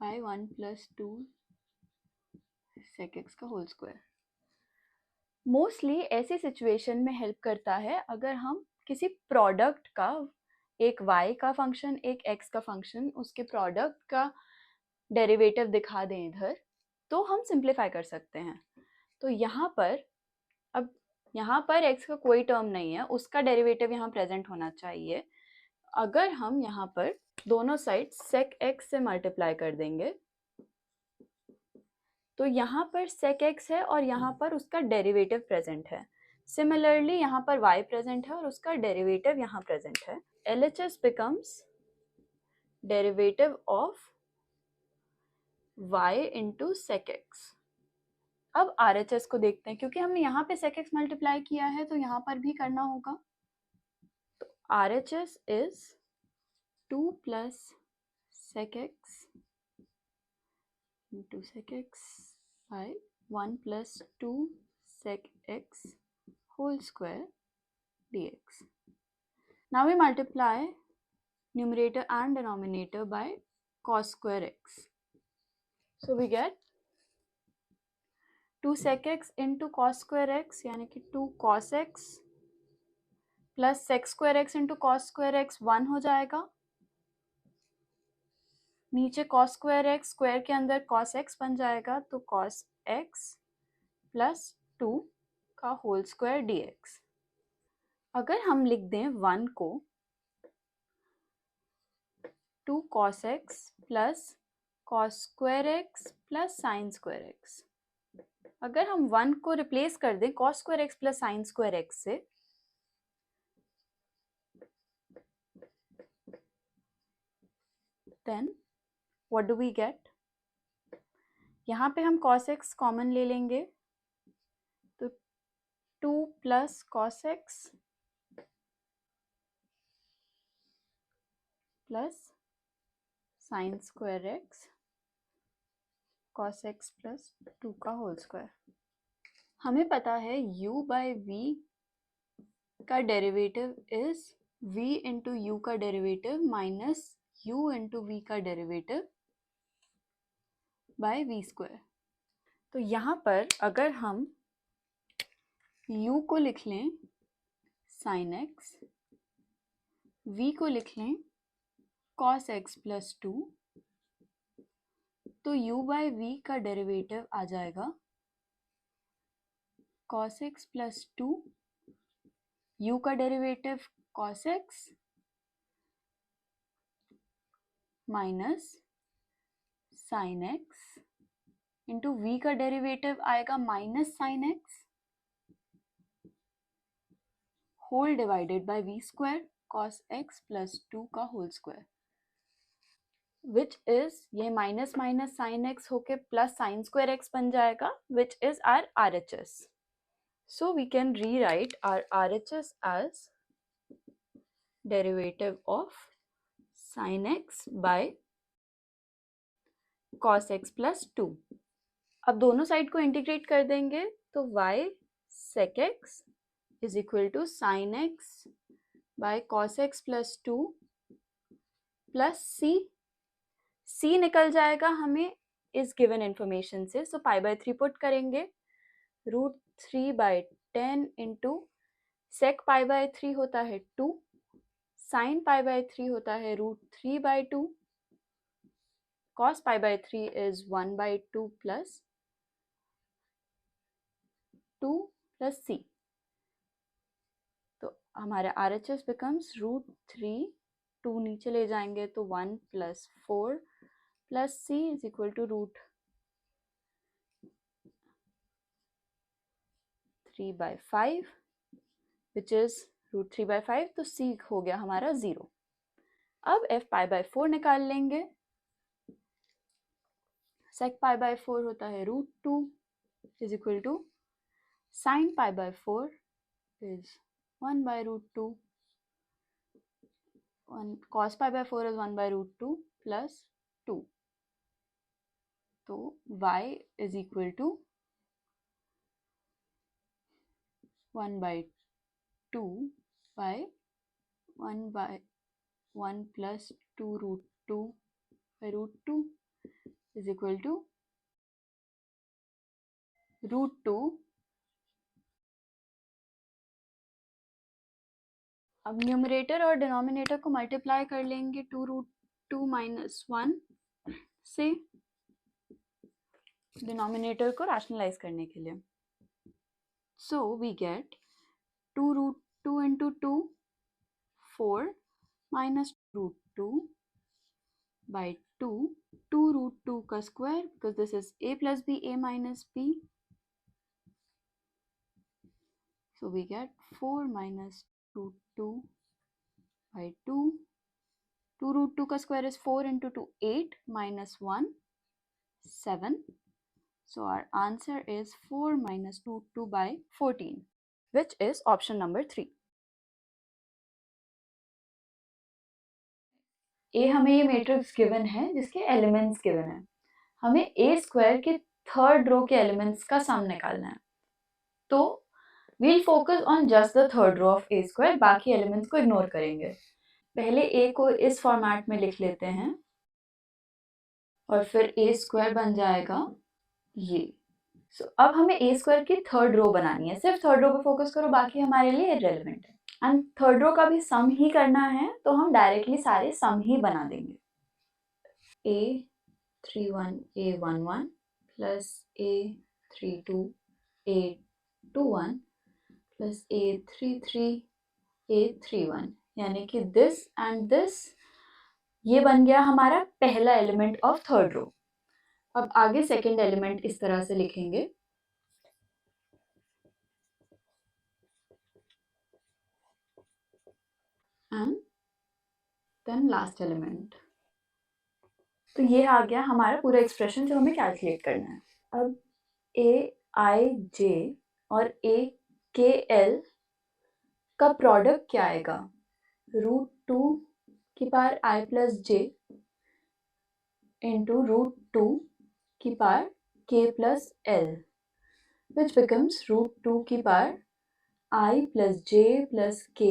A: by 1 plus 2 sec x का whole square. Mostly ऐसी situation में help करता है अगर हम किसी प्रोडक्ट का, एक y का फंक्शन एक x का फंक्शन, उसके प्रोडक्ट का डेरिवेटिव दिखा दें इधर, तो हम सिंप्लीफाई कर सकते हैं। तो यहाँ पर अब यहाँ पर x का कोई टर्म नहीं है, उसका डेरिवेटिव यहाँ प्रेजेंट होना चाहिए। अगर हम यहाँ पर दोनों साइड sec x से मल्टीप्लाई कर देंगे तो यहाँ पर sec x है और यहाँ पर उसका डेरिवेटिव प्रेजेंट है। सिमिलरली यहाँ पर y प्रेजेंट है और उसका डेरिवेटिव यहाँ प्रेजेंट है। LHS becomes derivative of y into sec x। अब RHS को देखते हैं, क्योंकि हमने यहाँ पे sec x मल्टीप्लाई किया है तो यहाँ पर भी करना होगा। तो RHS is 2 plus sec x into sec x by 1 plus 2 sec x whole square dx. Now we multiply numerator and denominator by cos square x. So we get 2 sec x into cos square x यानी कि 2 cos x plus sec square x into cos square x 1 हो जाएगा। नीचे cos square x square के अंदर cos x बन जाएगा, तो cos x प्लस 2 का होल स्क्वायर dx। अगर हम लिख दें 1 को 2 cos x plus cos square x plus sin square x, अगर हम 1 को रिप्लेस कर दें cos square x plus sin square x से, then what do we get? यहाँ पे हम cos x कॉमन ले लेंगे, तो 2 plus cos x plus sin square x cos x plus 2 का होल स्क्वायर। हमें पता है u बाय v का derivative is v into u का derivative minus u into v का डेरिवेटिव बाय v स्क्वायर। तो यहाँ पर अगर हम u को लिख लें sin x, v को लिख लें cos x प्लस 2, तो u बाय v का डेरिवेटिव आ जाएगा cos x प्लस 2, u का derivative cos x minus sin x into v का डेरिवेटिव आएगा minus sin x whole divided by v square cos x plus 2 का whole square, which is ये minus minus sin x होके plus sin square x बन जाएगा, which is our RHS. So we can rewrite our RHS as derivative of sin x by cos x plus 2. अब दोनों side को integrate कर देंगे तो y sec x is equal to sin x by cos x plus 2 plus c निकल जाएगा हमें इस गिवन इंफॉर्मेशन से, सो पाई बाय 3 पुट करेंगे, √3/10 10 इंटू sec पाई बाय 3 होता है 2, sin पाई बाय 3 होता है √3/2, cos pi by 3 is 1/2 plus 2 plus c. तो हमारा RHS becomes √3, 2 नीचे ले जाएंगे तो 1 plus 4 plus c is equal to √3/5 which is √3/5, तो c हो गया हमारा 0. अब f पाई बाय 4 निकाल लेंगे. sec पाई बाय 4 होता है √2 is equal to sin pi by 4 is 1/√2. cos pi by 4 is 1/√2 plus 2. तो y is equal to 1/2 by 1 plus 2√2/√2 is equal to √2. अब न्यूमरेटर और डिनोमिनेटर को मल्टीप्लाई कर लेंगे 2√2 minus 1 से, डिनोमिनेटर को रैशनलाइज करने के लिए. So we get 2√2 into 2, 4 minus √2 by 2, 2√2 का square because this is a plus b, a minus b. So we get 4 minus √2 by 2. 2√2 का square is 4 into 2, 8 minus 1, 7. So our answer is 4 minus √2 by 14, which is option number 3. A हमें ये matrix given है जिसके elements given है. हमें a square के third row के elements का सम निकालना है. तो we'll focus on just the third row of a square, बाकी एलिमेंट्स को इग्नोर करेंगे. पहले a को इस फॉर्मेट में लिख लेते हैं और फिर a स्क्वायर बन जाएगा ये. अब हमें a स्क्वायर की थर्ड रो बनानी है. सिर्फ थर्ड रो पे फोकस करो, बाकी हमारे लिए इररिलेवेंट है. एंड थर्ड रो का भी सम ही करना है तो हम डायरेक्टली सारे सम ही बना देंगे. a31 a11 plus a32 a21 plus a33 a31, यानी कि दिस एंड दिस, ये बन गया हमारा पहला एलिमेंट ऑफ थर्ड रो. अब आगे सेकेंड एलिमेंट इस तरह से लिखेंगे एंड देन लास्ट एलिमेंट. तो ये आ गया हमारा पूरा एक्सप्रेशन जो हमें कैलकुलेट करना है. अब aij और akl का प्रोडक्ट क्या आएगा? √2 की power i plus j into √2 की power k plus l, which becomes √2 की power i plus j plus k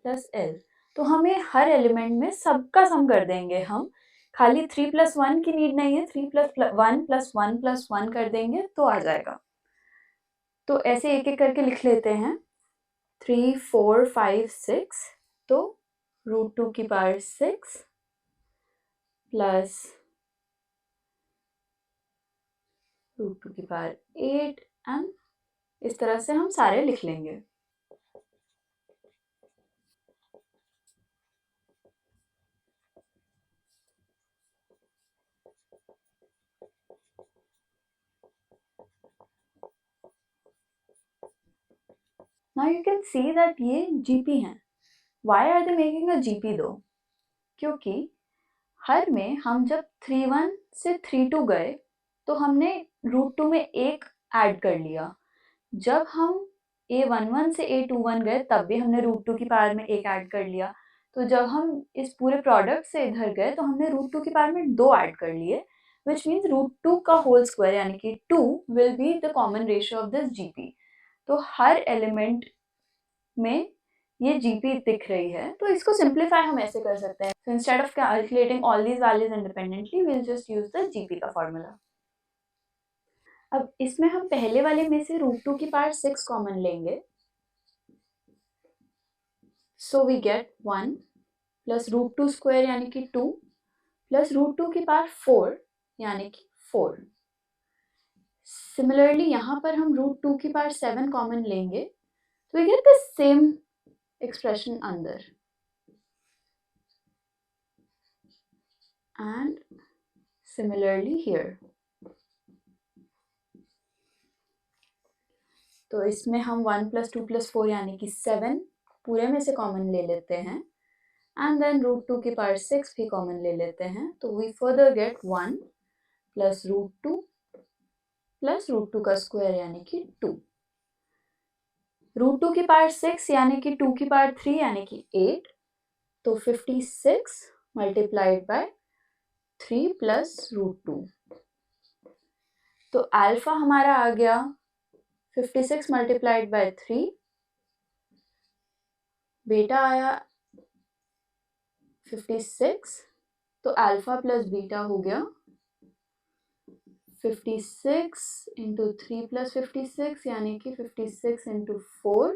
A: plus l. तो हमें हर एलिमेंट में सबका सम कर देंगे हम. खाली 3 + 1 की नीड नहीं है, 3 + 1 + 1 + 1 कर देंगे तो आ जाएगा. तो ऐसे एक एक करके लिख लेते हैं. 3 4 5 6, तो √2 की पावर 6 प्लस √2 की पावर 8 एंड इस तरह से हम सारे लिख लेंगे. Now you can see that ये GP हैं. Why are they making a GP though? क्योंकि हर में हम जब 3-1 से 3-2 गए तो हमने √2 में एक ऐड कर लिया. जब हम a11 से a21 गए तब भी हमने √2 की पावर में एक ऐड कर लिया. तो जब हम इस पूरे प्रोडक्ट से इधर गए तो हमने √2 की पावर में 2 ऐड कर लिए, which means √2 का होल स्क्वायर यानी कि 2 will be the common ratio of this GP. तो हर एलिमेंट में ये GP दिख रही है. तो इसको सिंप्लीफाई हम ऐसे कर सकते हैं. So instead of calculating all these values independently, we'll just use the GP का फॉर्मूला. अब इसमें हम पहले वाले में से √2 की पावर 6 कॉमन लेंगे so we get 1 plus root 2 square यानी कि 2 प्लस रूट 2 की पावर 4 यानी कि 4. सिमिलरली यहाँ पर हम रूट 2 की पावर 7 कॉमन लेंगे तो we get the same expression अंदर. And similarly here. तो इसमें हम 1 प्लस 2 प्लस 4 यानी कि 7 पूरे में से कॉमन ले लेते हैं एंड देन रूट 2 की पावर 6 भी कॉमन ले लेते हैं तो we further get 1 plus root 2 plus root 2 का स्क्वायर यानी कि 2. रूट 2 की पावर 6 यानी कि 2 की पावर 3 यानी कि 8. तो 56 मल्टीप्लाइड बाय 3 प्लस रूट 2. तो अल्फा हमारा आ गया 56 मल्टीप्लाइड बाय 3. बीटा आया 56. तो अल्फा प्लस बीटा हो गया 56 इंटू 3 प्लस 56 यानी कि 56 into 4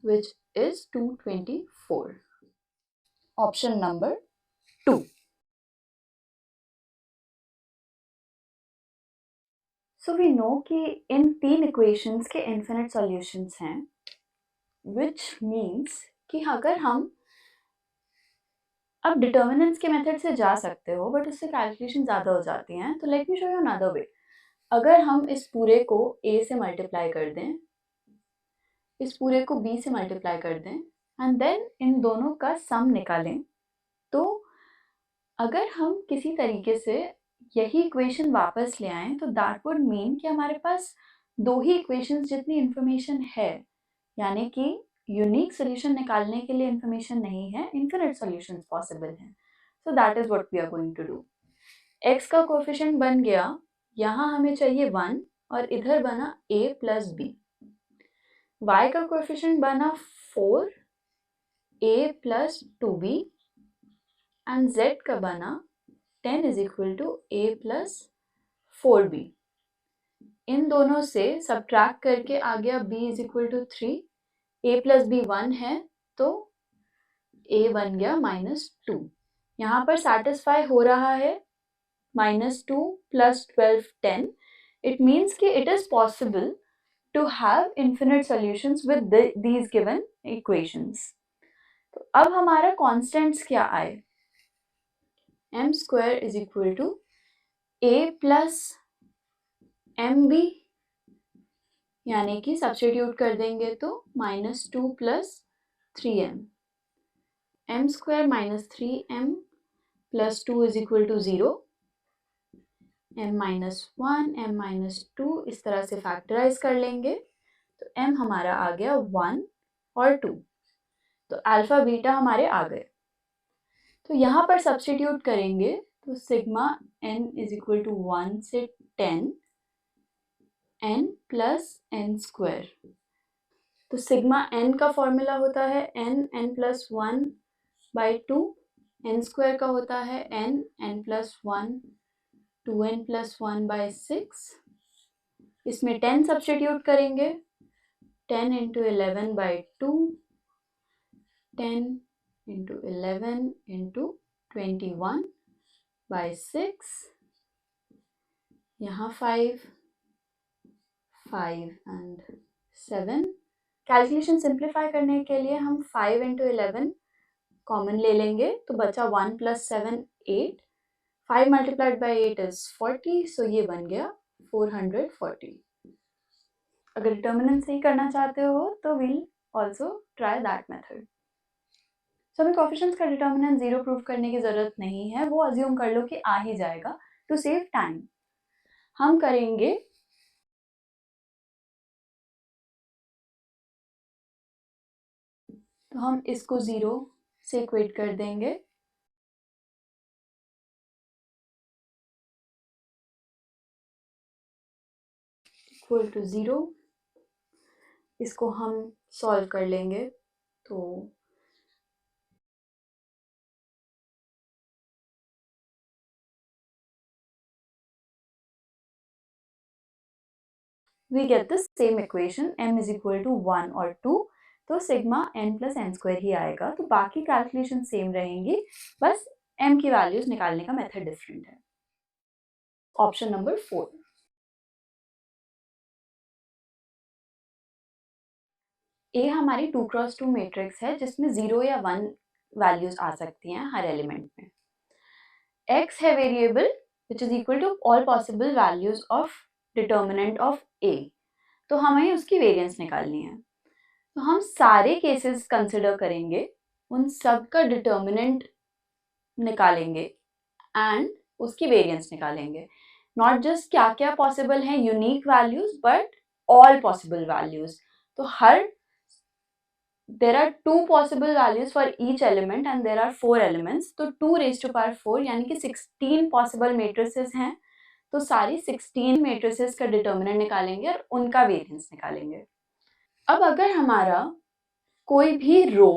A: which is 224. Option number 2. So we know कि इन 3 इक्वेशंस के इन्फिनिट सॉल्यूशंस हैं which means कि अगर हम अब डिटर्मिनेंट्स के मेथड से जा सकते हो बट उससे कैलकुलेशन ज़्यादा हो जाती हैं तो let me show you another way. अगर हम इस पूरे को a से मल्टीप्लाई कर दें, इस पूरे को b से मल्टीप्लाई कर दें एंड देन इन दोनों का सम निकालें तो अगर हम किसी तरीके से यही इक्वेशन वापस ले आएं तो दैट वुड मीन कि हमारे पास 2 ही इक्वेशंस जितनी इंफॉर्मेशन है यानी कि यूनिक सोल्यूशन निकालने के लिए इंफॉर्मेशन नहीं है, इनफिनिट सॉल्यूशंस पॉसिबल हैं. So that is what we are going to do. x का कोएफिशिएंट बन गया, यहाँ हमें चाहिए 1 और इधर बना a प्लस b. y का कोएफिशिएंट बना 4 a plus 2b and z का बना 10 is equal to a plus 4b. इन दोनों से सब्ट्रैक्ट करके आ गया b is equal to 3. a plus b 1 है तो a बन गया -2. यहाँ पर सेटिस्फाई हो रहा है -2 प्लस 12 10. इट मीन्स कि it is possible to have infinite solutions with these given equations. तो अब हमारा कॉन्स्टेंट्स क्या आए, m square is equal to a plus mb यानी कि सब्स्टिट्यूट कर देंगे तो -2 plus 3m. m square minus 3m plus 2 is equal to 0. m minus 1 m minus 2 इस तरह से फैक्टराइज कर लेंगे तो m हमारा आ गया 1 और 2. तो अल्फा बीटा हमारे आ गए. तो यहाँ पर सब्स्टिट्यूट करेंगे तो sigma n is equal to 1 से 10 n प्लस n स्क्वायर. तो सिग्मा n का फॉर्मूला होता है n plus 1 by 2. n square का होता है n plus 1 2n plus 1 by 6. इसमें 10 सब्स्टिट्यूट करेंगे 10 into 11 by 2 10 into 11 into 21 by 6. यहाँ 5 एंड 7. कैलकुलेशन सिंप्लीफाई करने के लिए हम 5 इंटू 11 कॉमन ले लेंगे तो बचा 1 प्लस 7 8. 5 multiplied by 8 is 40. सो ये बन गया 440. अगर डिटर्मिनेंट सही करना चाहते हो तो will also try that method. So हमें कोएफिशिएंट्स का डिटर्मिनेंट 0 प्रूव करने की ज़रूरत नहीं है, वो अज्यूम कर लो कि आ ही जाएगा. टू सेव टाइम हम करेंगे तो हम इसको 0 से इक्वेट कर देंगे. Equal to 0. इसको हम सॉल्व कर लेंगे तो we get the same equation m is equal to 1 or 2 तो sigma n plus n square ही आएगा। तो बाकी कैलकुलेशन सेम रहेंगी, बस m की वैल्यूज निकालने का मेथड डिफरेंट है। Option number 4। ए हमारी 2x2 मैट्रिक्स है जिसमें 0 या 1 वैल्यूज आ सकती हैं हर एलिमेंट में। x है variable which is equal to all possible values of determinant of a। तो हमें उसकी वेरिएंस निकालनी है। तो हम सारे केसेस कंसिडर करेंगे, उन सब का डिटर्मिनेंट निकालेंगे एंड उसकी वेरिएंस निकालेंगे। नॉट जस्ट क्या क्या पॉसिबल है unique values, but all possible values. तो हर there are 2 possible values for each element and there are 4 elements, तो 2 raised to power 4 यानी कि 16 possible matrices हैं। तो सारी 16 matrices का डिटर्मिनेंट निकालेंगे और उनका वेरिएंस निकालेंगे। अब अगर हमारा कोई भी रो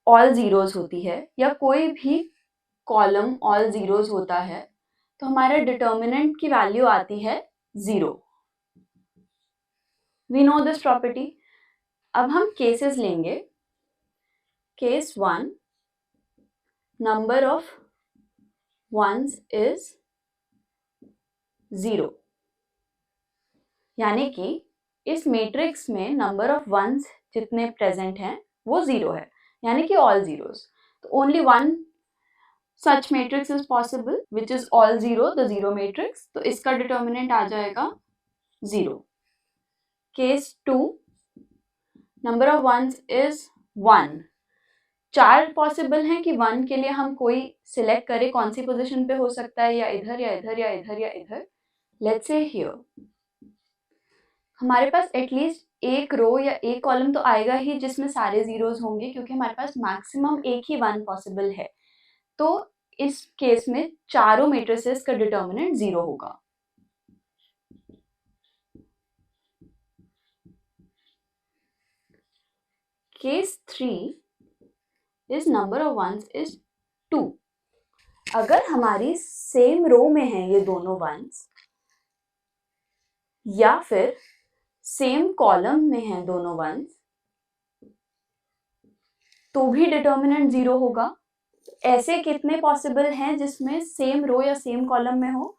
A: ऑल जीरोज होती है या कोई भी कॉलम ऑल जीरोज होता है, तो हमारे डिटर्मिनेंट की वैल्यू आती है 0। We know this property. अब हम केसेस लेंगे। Case 1, number of ones is 0, यानी कि इस मैट्रिक्स में नंबर ऑफ वंस जितने प्रेजेंट हैं वो 0 है, यानी कि ऑल जीरोस। तो only one such matrix is possible which is all zero, the zero matrix. तो इसका डिटर्मिनेंट आ जाएगा 0। Case 2, number of ones is 1। 4 possible हैं कि 1 के लिए हम कोई सिलेक्ट करें, कौन सी पोजीशन पे हो सकता है, या इधर या इधर या इधर या इधर। लेट्स से हियर हमारे पास एटलीस्ट एक रो या एक कॉलम तो आएगा ही जिसमें सारे जीरोज होंगे, क्योंकि हमारे पास मैक्सिमम एक ही 1 पॉसिबल है। तो इस केस में चारों मैट्रिसेस का डिटर्मिनेंट 0 होगा। Case 3 is number of ones is 2। अगर हमारी सेम रो में है ये दोनों वंस, या फिर सेम कॉलम में है दोनों वंस, तो भी डिटर्मिनेंट 0 होगा। ऐसे कितने पॉसिबल हैं जिसमें सेम रो या सेम कॉलम में हो?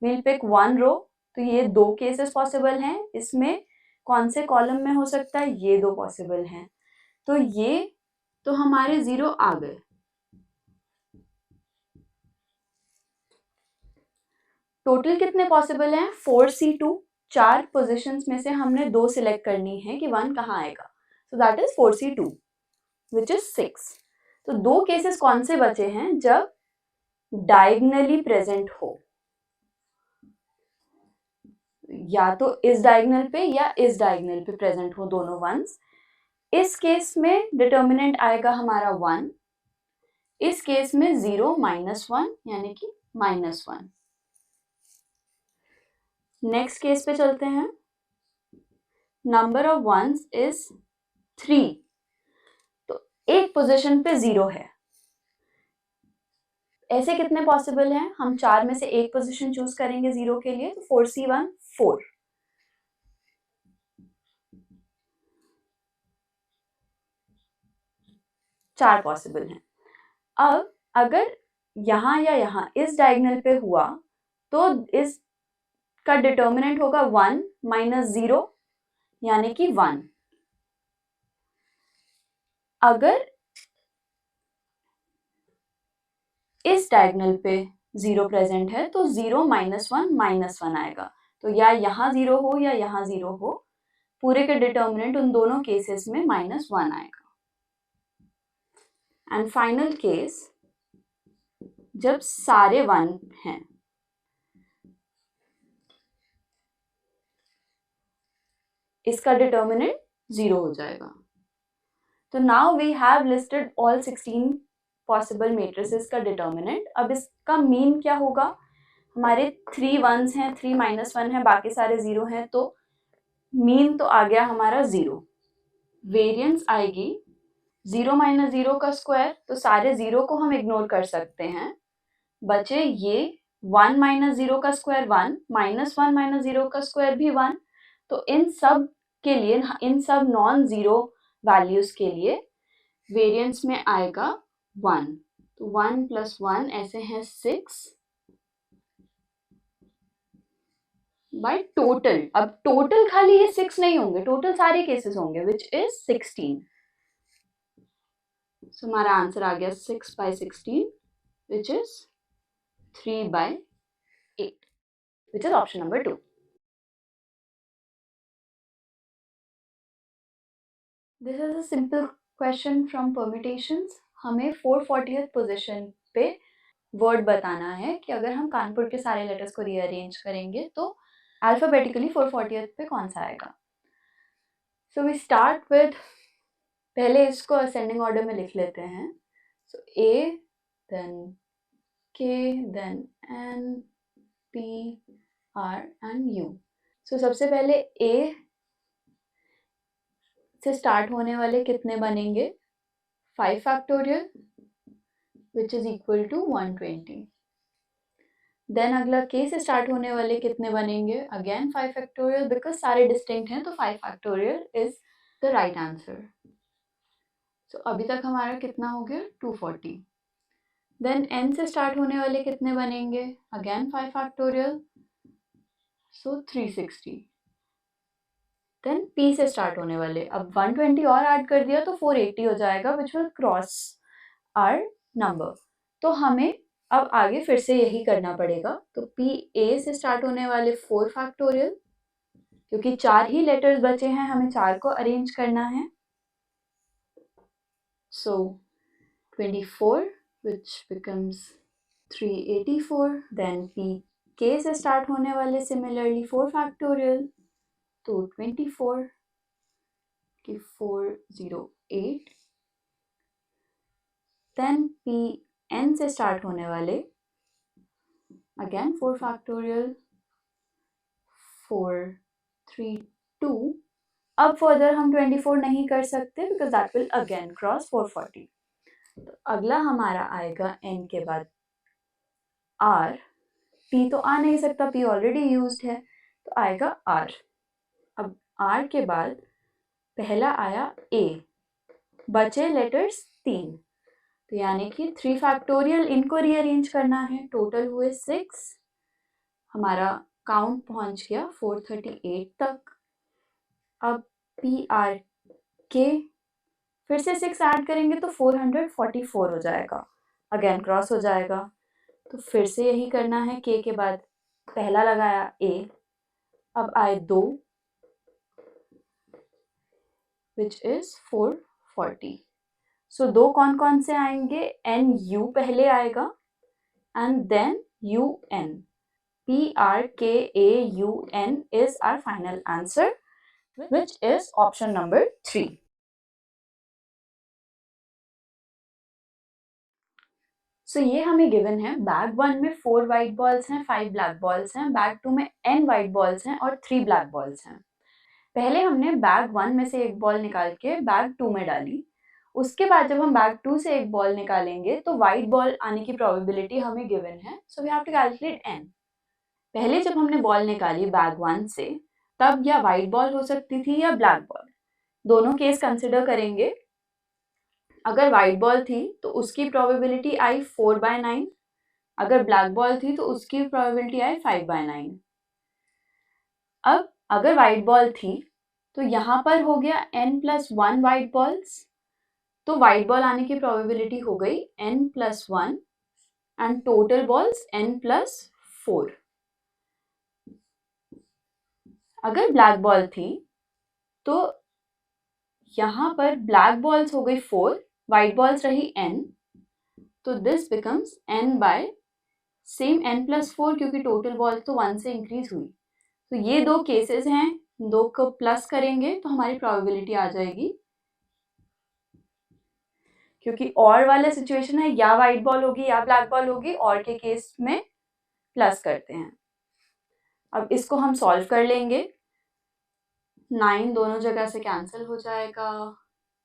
A: विल पिक 1 रो। तो ये 2 केसेस पॉसिबल हैं। इसमें कौन से कॉलम में हो सकता है? ये 2 पॉसिबल हैं। तो ये तो हमारे 0 आ गए। टोटल कितने पॉसिबल हैं? 4C2। 4 पोजीशंस में से हमने 2 सिलेक्ट करनी है कि 1 कहाँ आएगा। सो that is 4C2 which is 6। तो 2 केसेस कौन से बचे हैं? जब डायगनली प्रेजेंट हो, या तो इस डायगनल पे या इस डायगनल पे प्रेजेंट हो दोनों वंस। इस केस में डिटर्मिनेंट आएगा हमारा 1, इस केस में 0 -1 यानी कि -1। नेक्स्ट केस पे चलते हैं। Number of ones is 3। तो एक पोजीशन पे 0 है। ऐसे कितने पॉसिबल हैं? हम 4 में से एक पोजीशन चूज करेंगे 0 के लिए। तो 4C1 4। 4 पॉसिबल हैं। अब अगर यहाँ या यहाँ इस डायगोनल पे हुआ तो इस का डिटर्मिनेंट होगा 1 - 0 यानी कि 1। अगर इस डायगोनल पे 0 प्रेजेंट है तो 0 -1 -1 आएगा। तो या यहाँ 0 हो या यहाँ 0 हो, पूरे के डिटर्मिनेंट उन दोनों केसेस में -1 आएगा। एंड फाइनल केस जब सारे 1 हैं, इसका डिटर्मिनेंट 0 हो जाएगा। तो now we have listed all 16 possible matrices का डिटर्मिनेंट। अब इसका मीन क्या होगा? हमारे 3 1s हैं, 3 -1 है, बाकी सारे 0 हैं, तो मीन तो आ गया हमारा 0। वेरिएंस आएगी 0 - 0 का स्क्वायर। तो सारे 0 को हम इग्नोर कर सकते हैं, बचे ये 1 - 0 का स्क्वायर 1, -1 - 0 का स्क्वायर भी 1। तो इन सब के लिए, इन सब नॉन जीरो वैल्यूज के लिए वेरिएंस में आएगा 1, तो 1 + 1 ऐसे हैं 6 बाय टोटल। अब टोटल खाली ये 6 नहीं होंगे, टोटल सारे केसेस होंगे विच इज 16। सो हमारा आंसर आ गया 6/16 which is 3/8 which is option number 2। This is a simple question from permutations. हमें 440th पोजीशन पे वर्ड बताना है कि अगर हम कानपुर के सारे लेटर्स को रीअरेंज करेंगे तो अल्फाबेटिकली 440th पे कौन सा आएगा। सो वी स्टार्ट विद, पहले इसको असेंडिंग ऑर्डर में लिख लेते हैं। So A, then K, then N, P, R and U। So सबसे पहले A से स्टार्ट होने वाले कितने बनेंगे, 5 factorial which is equal to 120। Then अगला K से स्टार्ट होने वाले कितने बनेंगे, अगेन 5 फैक्टोरियल, बिकॉज सारे डिस्टिंक्ट हैं तो 5 factorial is the right answer. So अभी तक हमारा कितना हो गया, 240। देन N से स्टार्ट होने वाले कितने बनेंगे, अगेन 5 फैक्टोरियल, सो 360। देन P से स्टार्ट होने वाले, अब 120 और ऐड कर दिया तो 480 हो जाएगा which will cross our number. तो हमें अब आगे फिर से यही करना पड़ेगा। तो PA से स्टार्ट होने वाले 4 फैक्टोरियल, क्योंकि 4 ही लेटर्स बचे हैं, हमें 4 को अरेंज करना है। सो 24 which becomes 384। देन PK से स्टार्ट होने वाले सिमिलरली 4 फैक्टोरियल, तो 24 की 408। देन PN से स्टार्ट होने वाले अगेन 4 फैक्टोरियल, 432। अब फर्दर हम 24 नहीं कर सकते because that will again cross 440। तो अगला हमारा आएगा N के बाद R, P तो आ नहीं सकता, P ऑलरेडी यूज्ड है, तो आएगा R। अब R के बाद पहला आया A, बचे लेटर्स 3, तो यानी कि 3 फैक्टोरियल, इनको रीअरेंज करना है, टोटल हुए 6। हमारा काउंट पहुंच गया 438 तक। अब PR के फिर से 6 ऐड करेंगे तो 444 हो जाएगा, अगेन क्रॉस हो जाएगा। तो फिर से यही करना है, K के बाद पहला लगाया A, अब आए 2 विच इज 440। सो 2 कौन कौन से आएंगे, NU पहले आएगा and then UN। PRKAUN is our final answer which is option number 3। सो ये हमें गिवन है, बैग 1 में 4 व्हाइट बॉल्स हैं, 5 ब्लैक बॉल्स हैं, बैग 2 में n व्हाइट बॉल्स हैं और 3 ब्लैक बॉल्स हैं। पहले हमने बैग 1 में से एक बॉल निकाल के बैग 2 में डाली, उसके बाद जब हम बैग 2 से एक बॉल निकालेंगे तो व्हाइट बॉल आने की प्रोबेबिलिटी हमें गिवन है, so we have to calculate n। पहले जब हमने बॉल निकाली बैग 1 से, तब या व्हाइट बॉल हो सकती थी या ब्लैक बॉल, दोनों केस कंसिडर करेंगे। अगर व्हाइट बॉल थी तो उसकी प्रोबेबिलिटी आई 4/9, अगर ब्लैक बॉल थी तो उसकी प्रोबेबिलिटी आई 5/9। अब अगर व्हाइट बॉल थी तो यहाँ पर हो गया n+1 व्हाइट बॉल्स, तो व्हाइट बॉल आने की प्रोबेबिलिटी हो गई n+1 and total balls n+4। अगर ब्लैक बॉल थी तो यहाँ पर ब्लैक बॉल्स हो गई 4, व्हाइट बॉल्स रही n, तो this becomes n by same n+4, क्योंकि टोटल बॉल्स तो 1 से इंक्रीज हुई। तो ये 2 केसेस हैं, 2 को प्लस करेंगे तो हमारी प्रोबेबिलिटी आ जाएगी, क्योंकि और वाला सिचुएशन है या व्हाइट बॉल होगी या ब्लैक बॉल होगी, और के केस में प्लस करते हैं। अब इसको हम सॉल्व कर लेंगे, 9 दोनों जगह से कैंसिल हो जाएगा,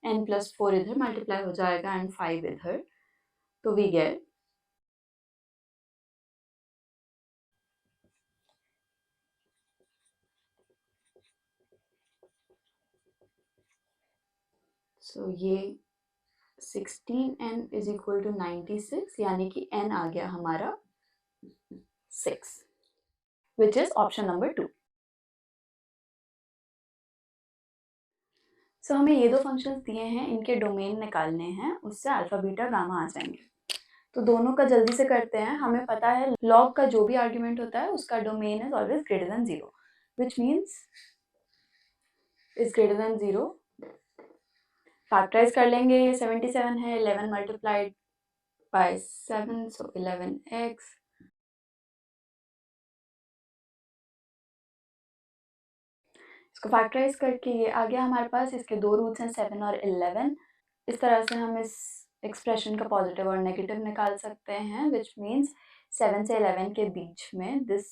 A: n+4 इधर मल्टीप्लाई हो जाएगा एंड 5 इधर, तो वी गेट सो ये 16n इज इक्वल टू 96, यानी कि n आ गया हमारा 6, विच इज ऑप्शन नंबर 2। सो हमें ये दो फंक्शंस दिए हैं, इनके डोमेन निकालने हैं, उससे अल्फा बीटा गामा आ जाएंगे। तो दोनों का जल्दी से करते हैं। हमें पता है लॉग का जो भी आर्ग्यूमेंट होता है उसका domain is always greater than 0, which means is greater than 0। Factorise कर लेंगे, ये 77 है, 11 मल्टीप्लाइड बाय 7, सो 11x। इसको फैक्टराइज करके ये आ गया हमारे पास, इसके दो रूट्स हैं 7 और 11। इस तरह से हम इस एक्सप्रेशन का पॉजिटिव और नेगेटिव निकाल सकते हैं, विच मीन्स 7 से 11 के बीच में this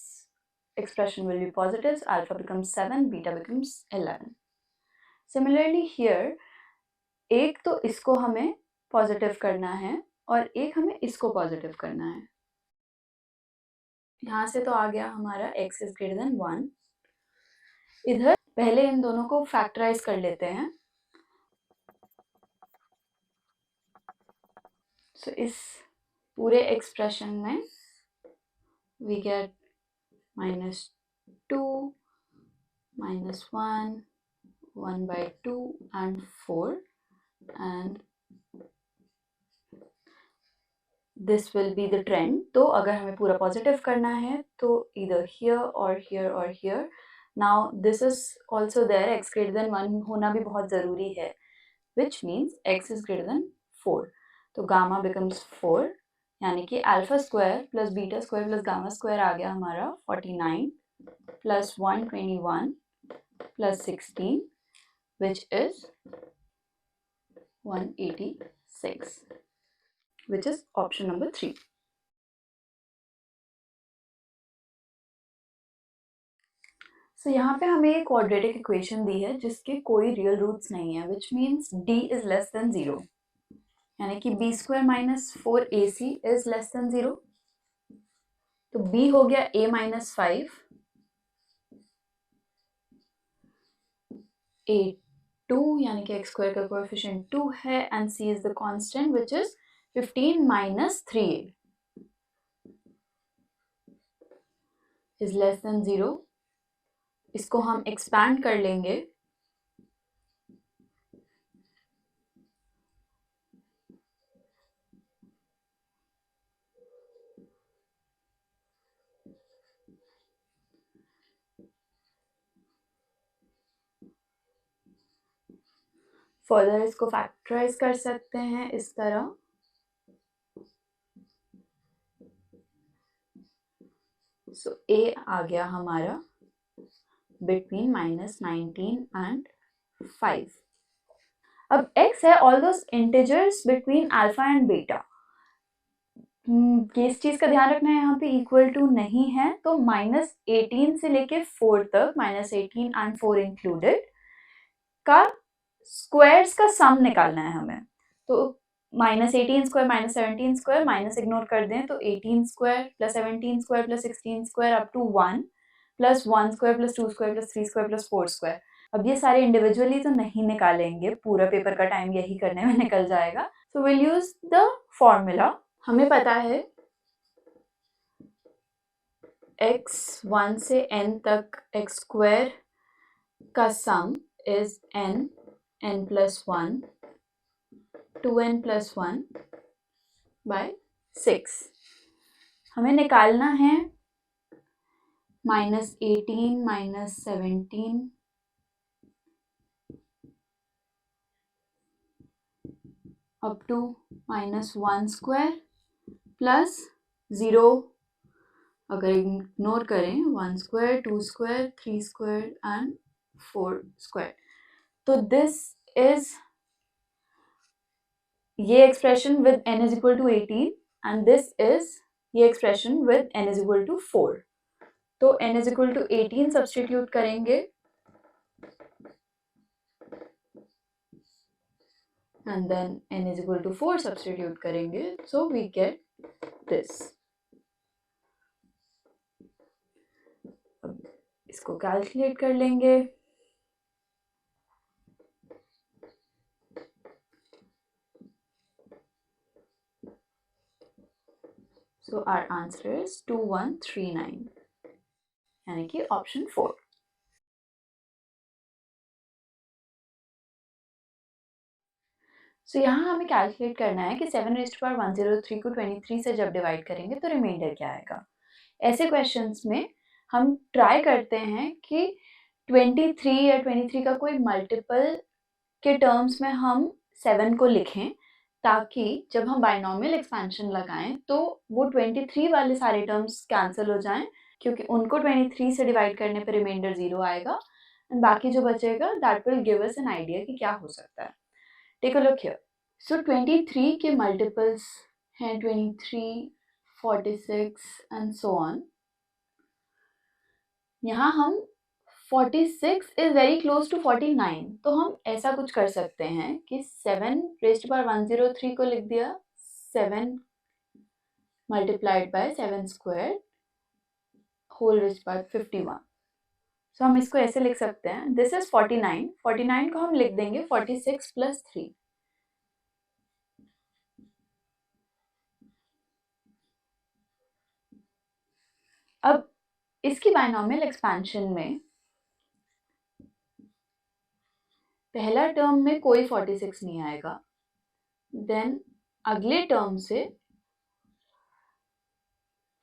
A: expression will be positive, alpha becomes 7, beta becomes 11. Similarly here, एक तो इसको हमें पॉजिटिव करना है और एक हमें इसको पॉजिटिव करना है। यहाँ से तो आ गया हमारा x is greater than 1। इधर पहले इन दोनों को फैक्टराइज कर लेते हैं। So इस पूरे एक्सप्रेशन में we get -2, -1, 1/2 and 4, and this will be the trend। तो अगर हमें पूरा पॉजिटिव करना है तो either here or here or here। Now this is also there, x greater than 1 होना भी बहुत ज़रूरी है, which means x is greater than 4। तो गामा becomes 4, यानी कि alpha square plus beta square plus gamma square आ गया हमारा 49 प्लस 121 प्लस 16, which is 186, which is option number 3। So यहाँ पे हमें एक क्वाड्रेटिक इक्वेशन दी है जिसके कोई रियल रूट्स नहीं है, which means d is less than 0, यानी कि b square minus 4ac is less than 0। तो b हो गया a minus 5, a 2, यानी कि x square का कोएफिशिएंट 2 है, and c is the constant which is 15 minus 3a is less than 0। इसको हम एक्सपैंड कर लेंगे, फर्दर इसको फैक्टराइज कर सकते हैं इस तरह। सो a आ गया हमारा बिटवीन -19 and 5। अब x है all those integers between alpha and beta. इस चीज का ध्यान रखना है, यहाँ पे इक्वल टू नहीं है, तो -18 से लेके 4 तक, -18 एंड 4 इंक्लूडेड का स्क्वायर्स का सम निकालना है हमें। तो -18 स्क्वायर -17 स्क्वायर माइनस इग्नोर कर दें तो 18 square plus 17 square plus 16 square up to 1 plus 1 square plus 2 square plus 3 square plus 4 square. अब ये सारे इंडिविजुअली तो नहीं निकालेंगे, पूरा पेपर का टाइम यही करने में निकल जाएगा। So will use the formula. हमें पता है x 1 से n तक x स्क्वायर का सम is n plus 1 2n plus 1 by 6। हमें निकालना है -18 -17 up to -1 स्क्वायर प्लस 0, अगर इग्नोर करें 1 square 2 square 3 square and 4 square. तो दिस इज ये expression with n is equal to 18 and this is ये expression with n is equal to 4। तो n is equal to 18 substitute करेंगे and then n is equal to 4 substitute करेंगे, so we get this। अब इसको calculate कर लेंगे। So our answer is 2139, यानी कि ऑप्शन 4। सो यहाँ हमें कैलकुलेट करना है कि 7⁻103 को 23 से जब डिवाइड करेंगे तो रिमाइंडर क्या आएगा। ऐसे क्वेश्चंस में हम ट्राई करते हैं कि 23 या 23 का कोई मल्टीपल के टर्म्स में हम 7 को लिखें, ताकि जब हम बाइनोमियल एक्सपेंशन लगाएं तो वो 23 वाले सारे टर्म्स कैंसिल हो जाएं, क्योंकि उनको 23 से डिवाइड करने पर रिमाइंडर 0 आएगा एंड बाकी जो बचेगा that will give us an idea कि क्या हो सकता है। Take a look here. So 23 के मल्टीपल्स हैं 23, 46 एंड सो ऑन। यहाँ हम 46 इज वेरी क्लोज टू 49, तो हम ऐसा कुछ कर सकते हैं कि 7⁻103 को लिख दिया 7 multiplied by 7 square whole raised by 51। So हम इसको ऐसे लिख सकते हैं, दिस इज 49, 49 को हम लिख देंगे 46 प्लस 3। अब इसकी बाइनोमियल एक्सपेंशन में पहला टर्म में कोई 46 नहीं आएगा, देन अगले टर्म से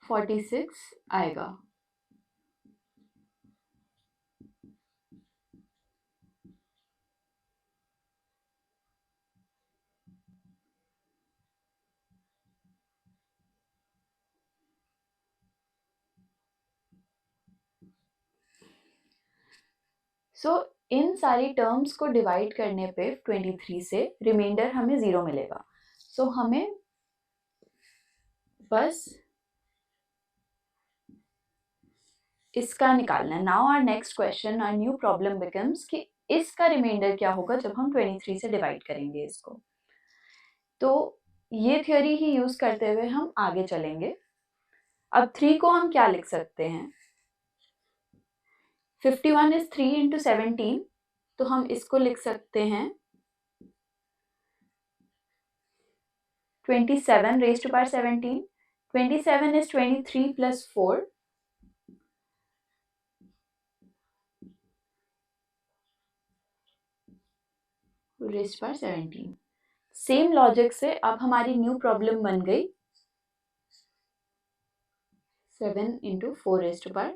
A: 46 आएगा। सो इन सारी टर्म्स को डिवाइड करने पे 23 से रिमाइंडर हमें 0 मिलेगा। सो हमें बस इसका निकालना है। Now our next question, our new problem becomes कि इसका रिमाइंडर क्या होगा जब हम 23 से डिवाइड करेंगे इसको। तो ये थ्योरी ही यूज करते हुए हम आगे चलेंगे। अब 3 को हम क्या लिख सकते हैं, 51 इज 3 इंटू 17, तो हम इसको लिख सकते हैं 27 raise to power 17। 27 is 23 plus 4. Raise to power 17। Same logic से अब हमारी न्यू प्रॉब्लम बन गई 7 इंटू 4 रेज़ टू पावर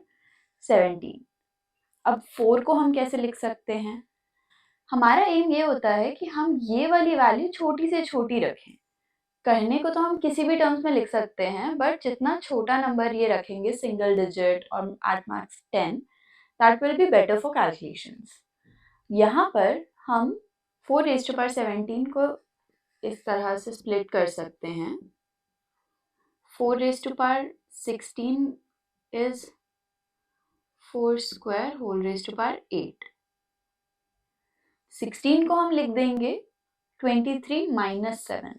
A: 17। अब 4 को हम कैसे लिख सकते हैं, हमारा एम ये होता है कि हम ये वाली वैल्यू छोटी से छोटी रखें। करने को तो हम किसी भी टर्म्स में लिख सकते हैं, बट जितना छोटा नंबर ये रखेंगे, सिंगल डिजिट और at max 10, that will be better for calculations. यहाँ पर हम 4 रेज़ टू पावर 17 को इस तरह से स्प्लिट कर सकते हैं। 4 raise to power 16 is 4 square whole raise to power 8। 16 को हम लिख देंगे 23 माइनस 7।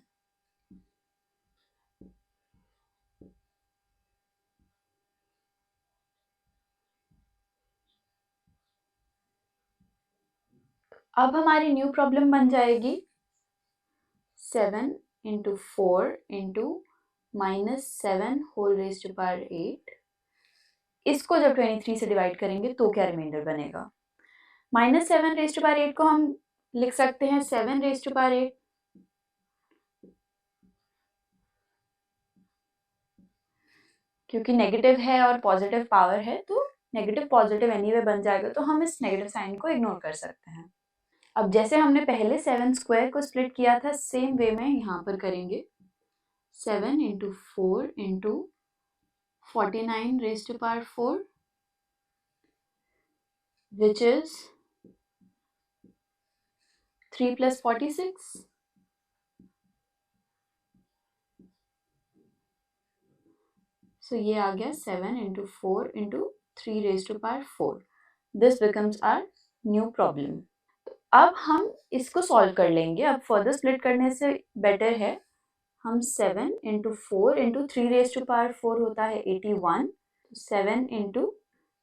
A: अब हमारी न्यू प्रॉब्लम बन जाएगी 7 into 4 into minus 7 whole raise to power 8। इसको जब 23 से डिवाइड करेंगे तो क्या रिमाइंडर बनेगा। -7 रेज़ टू पावर 8 को हम लिख सकते हैं 7 रेज़ टू पावर 8। क्योंकि नेगेटिव है और पॉजिटिव पावर है, तो नेगेटिव पॉजिटिव एनीवे बन जाएगा, तो हम इस नेगेटिव साइन को इग्नोर कर सकते हैं। अब जैसे हमने पहले 7 स्क्वायर को स्प्लिट किया था, सेम वे में यहाँ पर करेंगे 7 into 4 into 49 raise to power 4, which is 3 plus 46। So ये आ गया 7 into 4 into 3 raise to power 4। This becomes our new problem. अब हम इसको सॉल्व कर लेंगे। अब फर्दर स्प्लिट करने से बेटर है हम 7 into 4 into 3 raise to power 4 होता है 81। 7 इंटू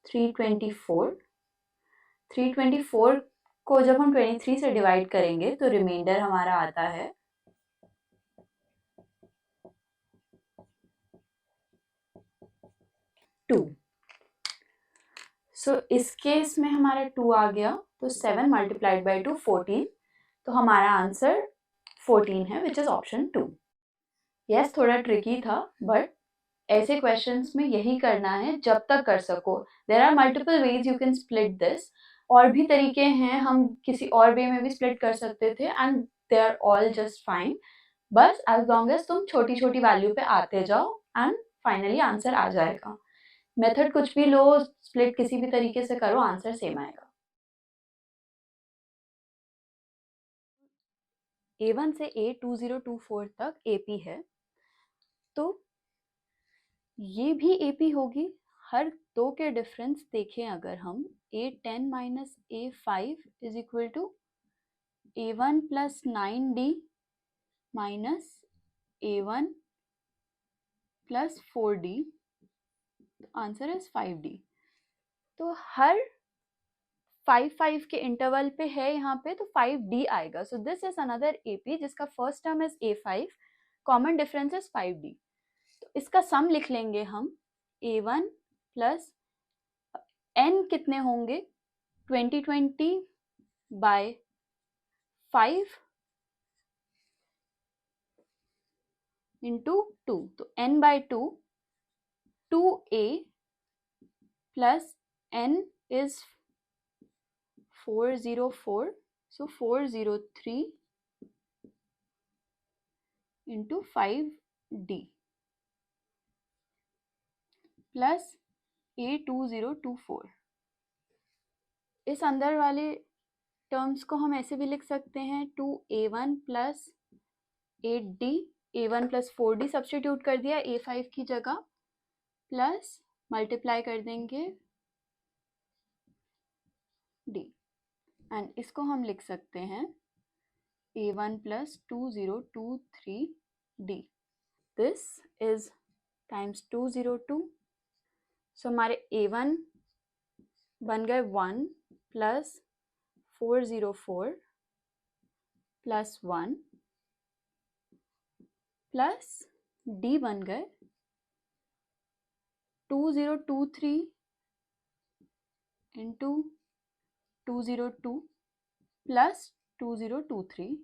A: 324। 324 को जब हम 23 से डिवाइड करेंगे तो रिमाइंडर हमारा आता है 2। सो इस केस में हमारा 2 आ गया, तो 7 मल्टीप्लाइड बाई 2 14, तो हमारा आंसर 14 है, विच इज ऑप्शन 2। यस, थोड़ा ट्रिकी था, बट ऐसे क्वेश्चंस में यही करना है जब तक कर सको। There are multiple ways you can split this, और भी तरीके हैं, हम किसी और वे में भी स्प्लिट कर सकते थे, and they are all just fine. बस एज लॉन्ग एज तुम छोटी छोटी वैल्यू पे आते जाओ एंड फाइनली आंसर आ जाएगा। मेथड कुछ भी लो, स्प्लिट किसी भी तरीके से करो, आंसर सेम आएगा। A1 से A2024 तक AP है, तो ये भी AP होगी। हर दो के डिफरेंस देखें अगर हम, A10 minus A5 is equal to A1 plus 9D minus A1 plus 4D, answer is 5D। तो हर 5 के इंटरवल पे है यहाँ पे, तो 5D आएगा। सो दिस इज अनदर AP जिसका first term is A5, common difference is 5D। तो इसका सम लिख लेंगे हम, A1 प्लस n कितने होंगे, 2020 बाय 5 इंटू 2, तो n by 2, 2A plus n is 404, so 403 into 5D plus A2024। इस अंदर वाले टर्म्स को हम ऐसे भी लिख सकते हैं, 2A1 plus 8D, A1 plus 4D substitute कर दिया A5 की जगह, प्लस मल्टीप्लाई कर देंगे D, एंड इसको हम लिख सकते हैं A1 plus 2023D। This is times 202, सो हमारे A1 बन गए 1 प्लस 404 प्लस 1 प्लस D बन गए 2023 इंटू 202 प्लस 2023।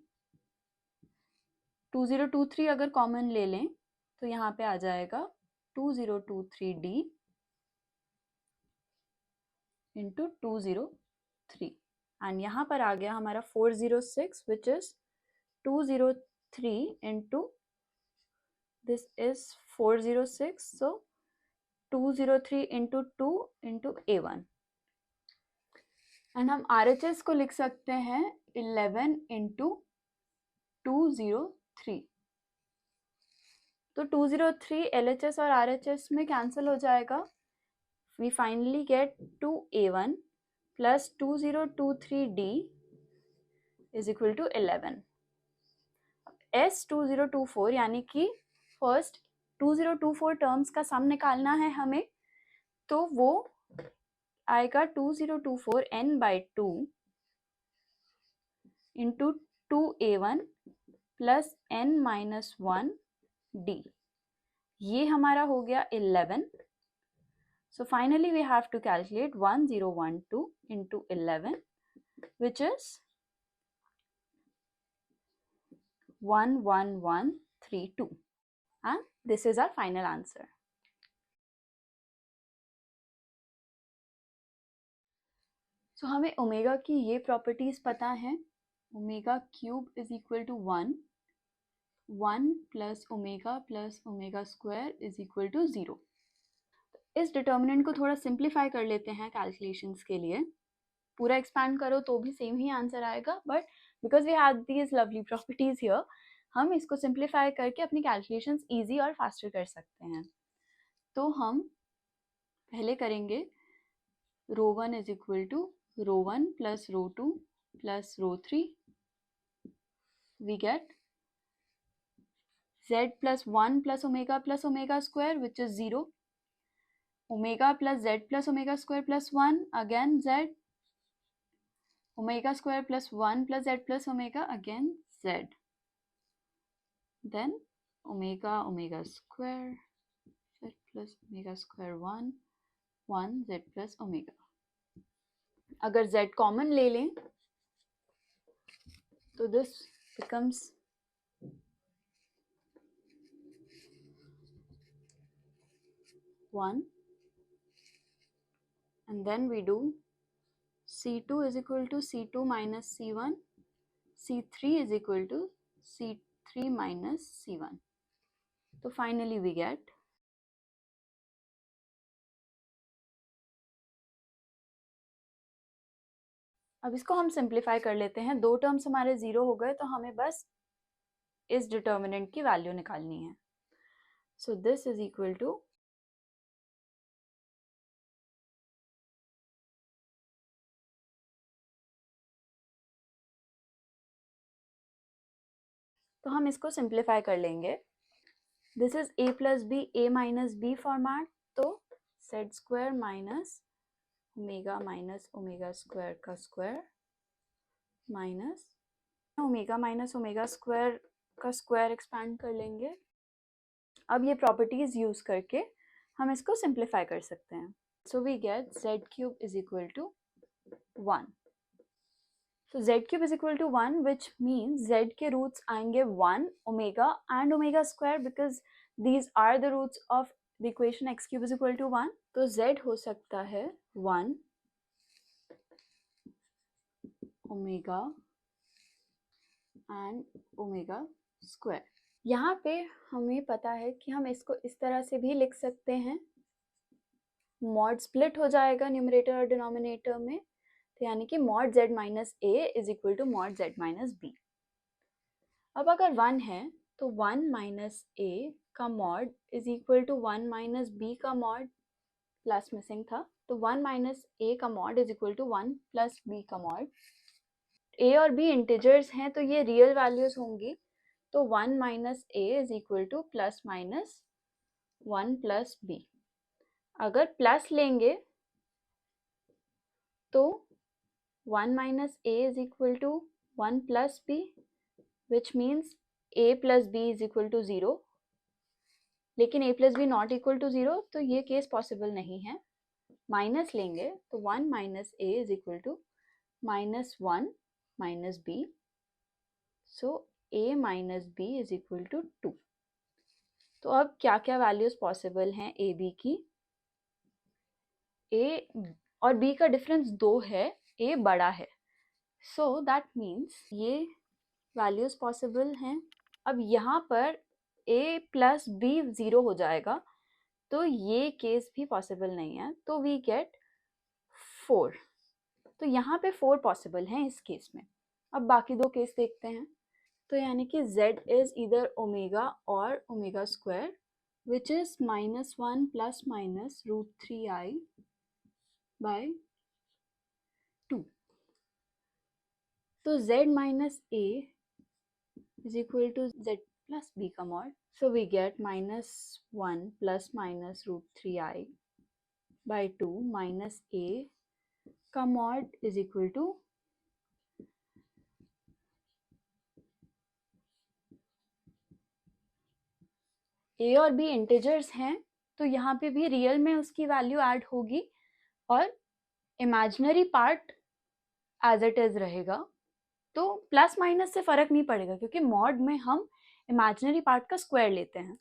A: 2023 अगर कॉमन ले लें तो यहाँ पे आ जाएगा 2023D इंटू 203, एंड यहाँ पर आ गया हमारा 406 which is 203 into this is 406, so 203 into 2 into A1, and हम RHS को लिख सकते हैं 11 इंटू 203। तो 203 LHS और RHS में कैंसिल हो जाएगा। We finally get 2A1 plus 2023D is equal to 11। S2024 यानी कि फर्स्ट 2024 टर्म्स का सम निकालना है हमें, तो वो आएगा 2024 n by 2 into 2A1 plus n minus 1 D, ये हमारा हो गया 11। So finally we have to calculate 1012 into 11, which is 11132, and this is our final answer. So हमें ओमेगा की ये प्रॉपर्टीज पता है, omega cube is equal to 1, 1 plus omega square is equal to 0। इस डिटर्मिनेंट को थोड़ा सिंप्लीफाई कर लेते हैं कैलकुलेशंस के लिए। पूरा एक्सपैंड करो तो भी सेम ही आंसर आएगा, but because we have these lovely properties here, हम इसको सिंप्लीफाई करके अपनी कैलकुलेशंस इजी और फास्टर कर सकते हैं। तो हम पहले करेंगे row 1 is equal to row 1 plus row 2 plus row 3, we get z plus 1 plus omega square which is 0, omega plus z plus omega square plus 1, again z, omega square plus 1 plus z plus omega, again z, then omega square z plus omega square 1 1 z plus omega. अगर z common ले लें तो this becomes 1 and then we do C2 is equal to C2 minus C1, C3 is equal to C3 minus C1. So finally we get अब इसको हम simplify कर लेते हैं। दो टर्म्स हमारे जीरो हो गए तो हमें बस इस डिटर्मिनेंट की वैल्यू निकालनी है। So this is equal to तो हम इसको सिंप्लीफाई कर लेंगे। This is a plus b, a minus b format, तो सेड स्क्वायर माइनस ओमेगा स्क्वायर का स्क्वायर माइनस ओमेगा स्क्वायर का स्क्वायर एक्सपैंड कर लेंगे। अब ये प्रॉपर्टीज यूज करके हम इसको सिंप्लीफाई कर सकते हैं। So we get z cube is equal to 1। So z cube is equal to 1 which means z के roots आएंगे 1 omega and omega square because these are the roots of the equation x cube is equal to 1. तो z हो सकता है 1 omega and omega square। यहाँ पे हमें पता है कि हम इसको इस तरह से भी लिख सकते हैं, मॉड स्प्लिट हो जाएगा न्यूमरेटर और डिनोमिनेटर में, तो यानी कि mod z minus a is equal to mod z minus b। अब अगर 1 है तो 1 माइनस a का mod is equal to 1 minus b का मॉड, प्लस मिसिंग था, तो 1 माइनस a का mod is equal to 1 plus b का मॉड। a और b इंटीजर्स हैं तो ये रियल वैल्यूज होंगी, तो 1 minus a is equal to plus minus 1 plus b। अगर प्लस लेंगे तो 1 minus a is equal to 1 plus b which means a plus b is equal to 0, लेकिन a plus b not equal to 0 तो ये case possible नहीं है। Minus लेंगे तो 1 minus a is equal to minus 1 minus b, so a minus b is equal to 2। तो अब क्या क्या वैल्यूज पॉसिबल हैं a b की? a और b का डिफरेंस 2 है, a बड़ा है, सो दैट मीन्स ये वैल्यूज पॉसिबल हैं। अब यहाँ पर a प्लस बी 0 हो जाएगा तो ये केस भी पॉसिबल नहीं है, तो वी गेट 4। तो यहाँ पे 4 पॉसिबल हैं इस केस में। अब बाकी दो केस देखते हैं, तो यानी कि z इज इधर ओमेगा और omega square which is -1 plus minus √3i by 2। तो z minus a is equal to z plus b का mod, so we get -1 plus minus √3i by 2 minus a का mod is equal to a और b integers हैं तो यहाँ पे भी real में उसकी वैल्यू ऐड होगी और imaginary part as it is रहेगा, तो प्लस माइनस से फर्क नहीं पड़ेगा क्योंकि मॉड में हम इमेजिनरी पार्ट का स्क्वायर लेते हैं।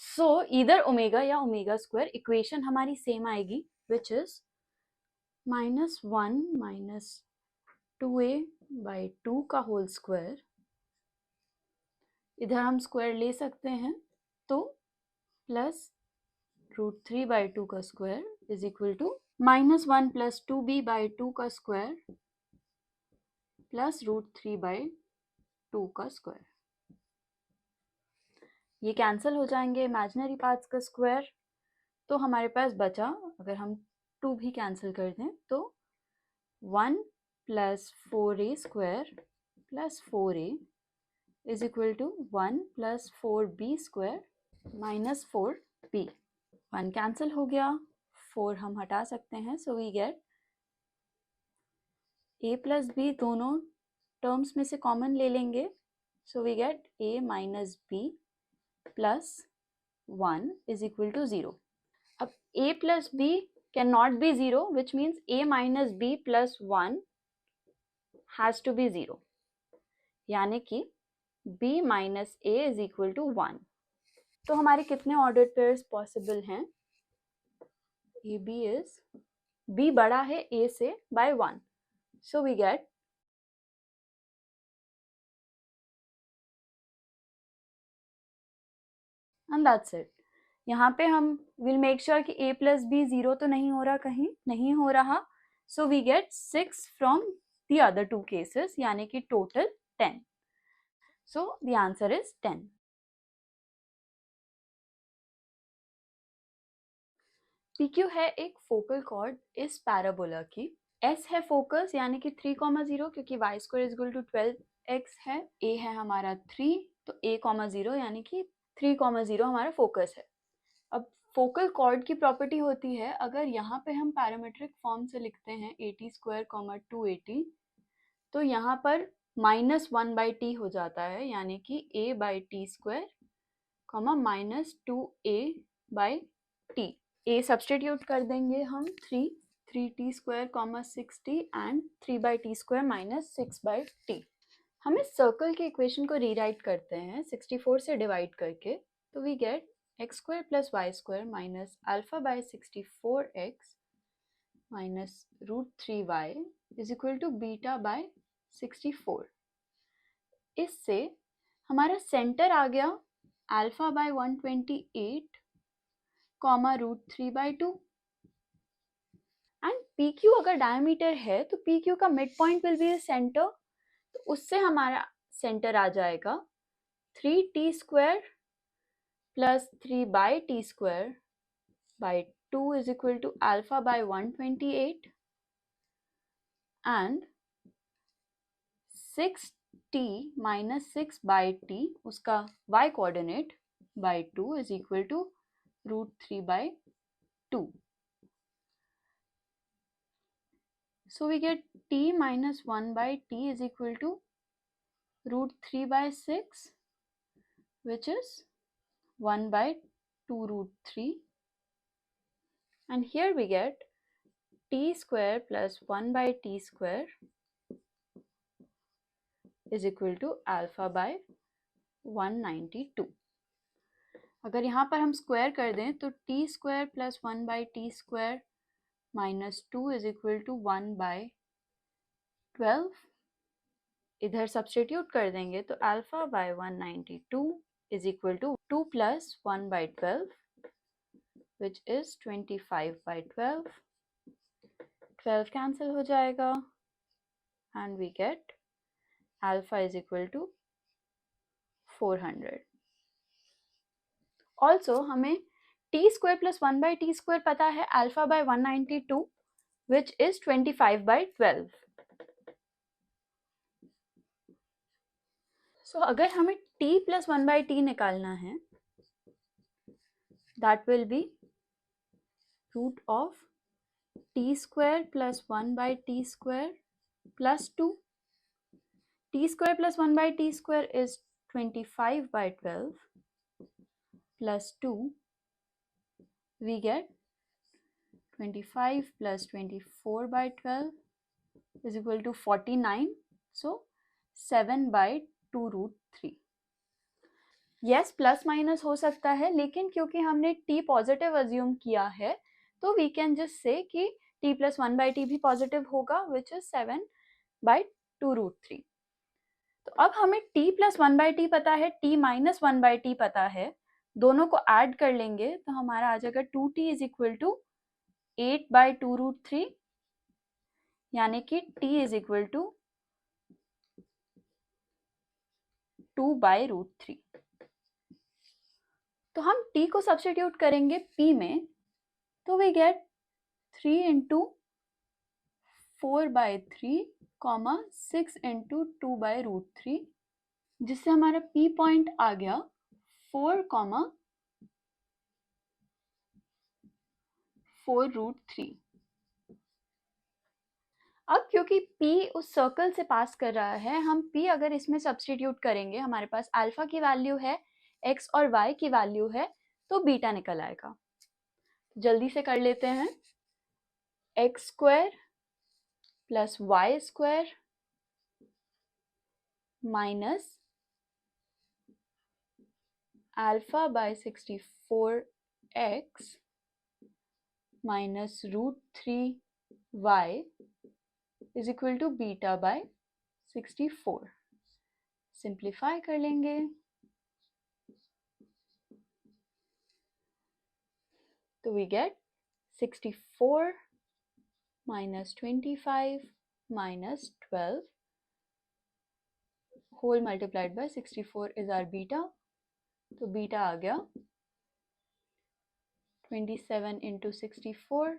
A: सो इधर ओमेगा या ओमेगा स्क्वायर इक्वेशन हमारी सेम आएगी विच इज -1 माइनस 2a बाई 2 का होल स्क्वायर, इधर हम स्क्वायर ले सकते हैं, तो प्लस √3 बाई 2 का square is equal to -1 plus 2b by 2 का स्क्वायर प्लस √3 बाई 2 का स्क्वायर। ये कैंसिल हो जाएंगे इमेजिनरी पार्ट्स का स्क्वायर, तो हमारे पास बचा, अगर हम 2 भी कैंसिल कर दें तो 1 plus 4a square plus 4a is equal to 1 plus 4b square minus 4b। 1 cancel हो गया, 4 हम हटा सकते हैं, so we get a plus b दोनों टर्म्स में से कॉमन ले लेंगे, so we get a minus b plus 1 is equal to 0। अब a plus b can not be 0, which means a minus b plus 1 has to B 0, यानी कि b minus a is equal to 1। तो हमारे कितने ordered pairs possible हैं? A B is, b बड़ा है a से by 1, so we get and that's it. यहाँ पे हम विल मेक श्योर कि a प्लस बी 0 तो नहीं हो रहा, कहीं नहीं हो रहा, so we get 6 from the other 2 cases, यानी कि total 10। So the answer is 10। PQ है एक फोकल कॉर्ड इस पैराबोला की। S है फोकस यानी कि 3,0, क्योंकि y square is equal to 12x है। A है हमारा 3, तो A,0 यानी कि 3,0 हमारा फोकस है। अब फोकल कॉर्ड की प्रॉपर्टी होती है, अगर यहाँ पे हम पैरामीट्रिक फॉर्म से लिखते हैं 80 स्क्वायर 280, तो यहाँ पर -1/t हो जाता है, यानी कि a/t square -2a/t। a substitute कर देंगे हम 3t square 6t and 3/t square -6/t। हम इस सर्कल के इक्वेशन को रीराइट करते हैं 64 से डिवाइड करके, तो we get x square plus y square minus alpha by 64x minus √3y is equal to beta by 64। इससे हमारा सेंटर आ गया अल्फा बाय 128 कॉमा √3/2 एंड PQ अगर डायमीटर है तो PQ का mid point will be centre, तो उससे हमारा सेंटर आ जाएगा 3t square plus 3/t square by 2 is equal to alpha bye 128 and 6t minus 6/t उसका y coordinate by 2 is equal to √3/2। So we get t minus 1/t is equal to √3/6, which is 1/2 √3, and here we get t square plus 1/t square is equal to alpha by 192। अगर यहाँ पर हम square कर दें तो t square plus 1/t square minus 2 is equal to 1/12, इधर substitute कर देंगे तो alpha by 192 is equal to 2 plus 1/12 which is 25/12, 12 cancel हो जाएगा and we get alpha is equal to 400। also हमें t square plus 1/t square पता है alpha by 192 which is 25/12। so अगर हमें t plus 1/t निकालना है, that will be root of t square plus 1/t square plus 2। t square plus 1/t square is 25/12 plus 2, we get 25 plus 24/12 is equal to 49, so 7/2 √3। yes plus minus हो सकता है, लेकिन क्योंकि हमने t positive assume किया है तो we can just say कि t plus 1/t भी पॉजिटिव होगा विच इज 7/2 √3। तो अब हमें t plus 1/t पता है, t minus 1/t पता है, दोनों को ऐड कर लेंगे तो हमारा आ जाएगा 2t is equal to 8/2 √3, यानी कि t is equal to 2/√3। तो हम t को सब्स्टिट्यूट करेंगे p में, तो we get 3 into 4/3 comma 6 into 2/√3, जिससे हमारा p पॉइंट आ गया 4 कॉमा 4 √3। अब क्योंकि p उस सर्कल से पास कर रहा है, हम p अगर इसमें सब्स्टिट्यूट करेंगे, हमारे पास अल्फा की वैल्यू है, x और y की वैल्यू है, तो बीटा निकल आएगा। जल्दी से कर लेते हैं। X square plus y square minus alpha by 64x minus √3y is equal to beta by 64। Simplify कर लेंगे तो we get 64 minus 25 minus 12 whole multiplied by 64 is our beta. तो बीटा आ गया 27 into 64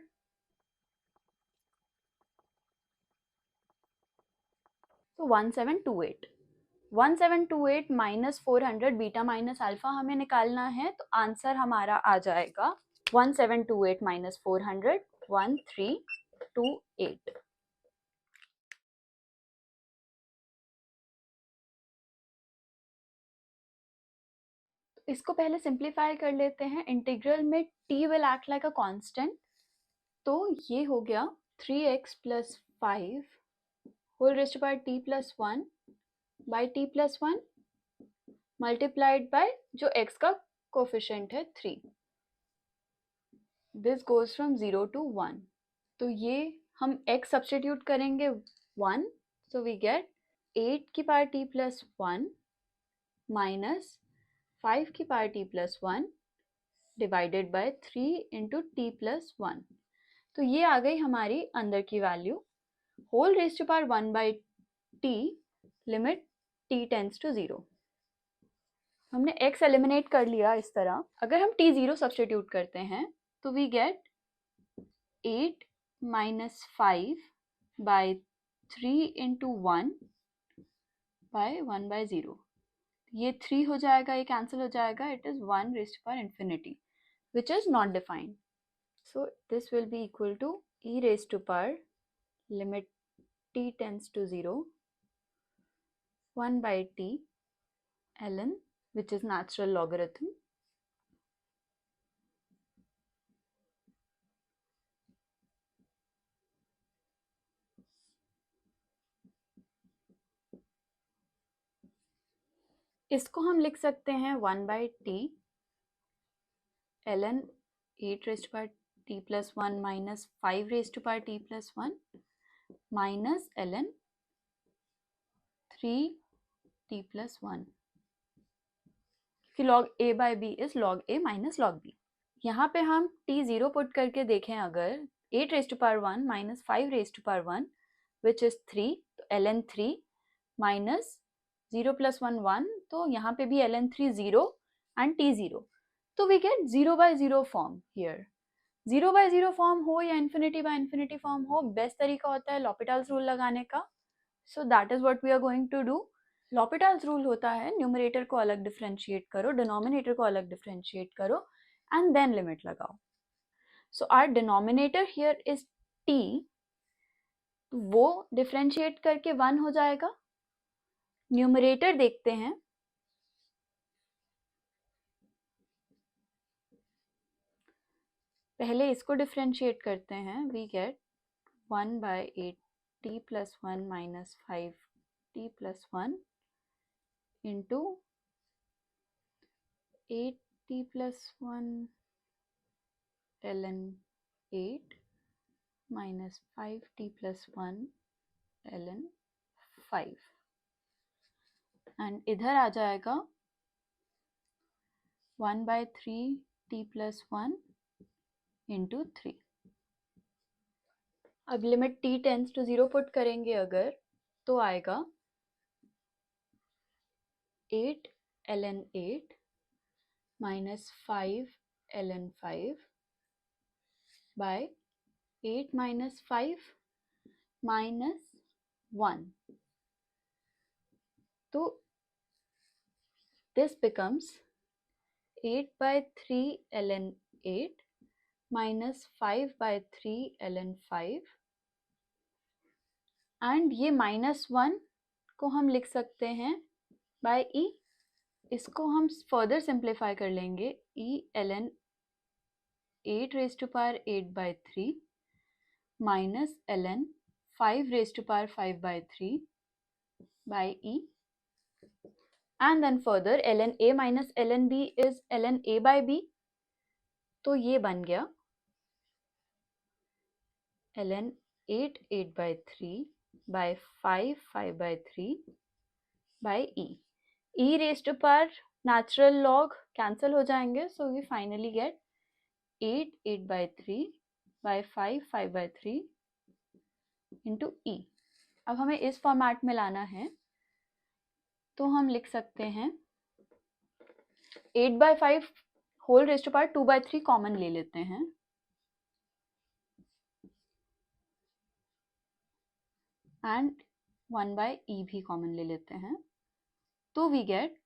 A: तो 1728। 1728 minus 400 बीटा माइनस अल्फा हमें निकालना है, तो आंसर हमारा आ जाएगा 1728 minus 400 1328। इसको पहले सिंप्लीफाई कर लेते हैं। इंटीग्रल में t will act like a constant, तो ये हो गया 3x plus 5 whole raised to power t plus 1 by t plus 1 multiplied by जो x का कोफिशिएंट है 3। This goes from 0 to 1। तो ये हम x सब्स्टिट्यूट करेंगे 1, सो वी गेट 8 की पावर t प्लस 1 माइनस 5 की power t plus 1 divided by 3 into t plus 1। तो ये आ गई हमारी अंदर की value. Whole raised to power 1 by t limit t tends to 0। हमने x एलिमिनेट कर लिया इस तरह। अगर हम t 0 सब्स्टिट्यूट करते हैं तो we get 8 minus 5 by 3 into 1 by 1 by 0। ये 3 हो जाएगा, ये कैंसिल हो जाएगा। It is 1 raised to power infinity which is not defined. So this will be equal to e raised to power limit t tends to 0 1 by t ln which is natural logarithm इसको हम लिख सकते हैं 1 by t ln 8 raised to power t plus 1 minus 5 raised to power t plus 1 minus ln 3 t plus 1 कि log a by b is log a minus log b। यहाँ पे हम t 0 put करके देखें, अगर 8 raised to power 1 minus 5 raised to power 1 which is 3, तो ln 3 minus 0 plus 1 1, तो यहाँ पे भी ln 3 0 and t 0, तो we get 0 by 0 form here। 0 by 0 form हो या इन्फिनिटी बाय इन्फिनिटी फॉर्म हो, बेस्ट तरीका होता है लॉपिटाल्स रूल लगाने का। So that is what we are going to do. L'Hopital's rule होता है न्यूमरेटर को अलग डिफरेंशिएट करो, डिनोमिनेटर को अलग डिफरेंशिएट करो एंड देन लिमिट लगाओ। So our denominator here is t, वो डिफरेंशिएट करके 1 हो जाएगा। न्यूमरेटर देखते हैं, पहले इसको डिफरेंशिएट करते हैं। We get 1 by 8t plus 1 minus 5t plus 1 into 8t plus 1 ln 8 minus 5t plus 1 ln 5 and इधर आ जाएगा 1 by 3t plus 1 into 3। अब limit t tends to 0 put करेंगे अगर, तो आएगा 8 ln 8 minus 5 ln 5 by 8 minus 5 minus 1, तो this becomes 8 by 3 ln 8 minus 5 by 3 ln 5 and ये -1 को हम लिख सकते हैं बाय e। इसको हम फर्दर सिंप्लीफाई कर लेंगे। e ln 8 raised to power 8 by 3 minus ln 5 raised to power 5 by 3 by e, and then further ln a minus ln b is ln a by b, तो ये बन गया ln 8 by 3 by 5 by 3 by e. e raised to power natural log cancel हो जाएंगे, so we finally get 8 by 3 by 5 by 3 into e. अब हमें इस format में लाना है, तो हम लिख सकते हैं 8 by 5 whole raised to power 2 by 3 common ले लेते हैं, एंड 1 by e भी कॉमन ले लेते हैं, तो we get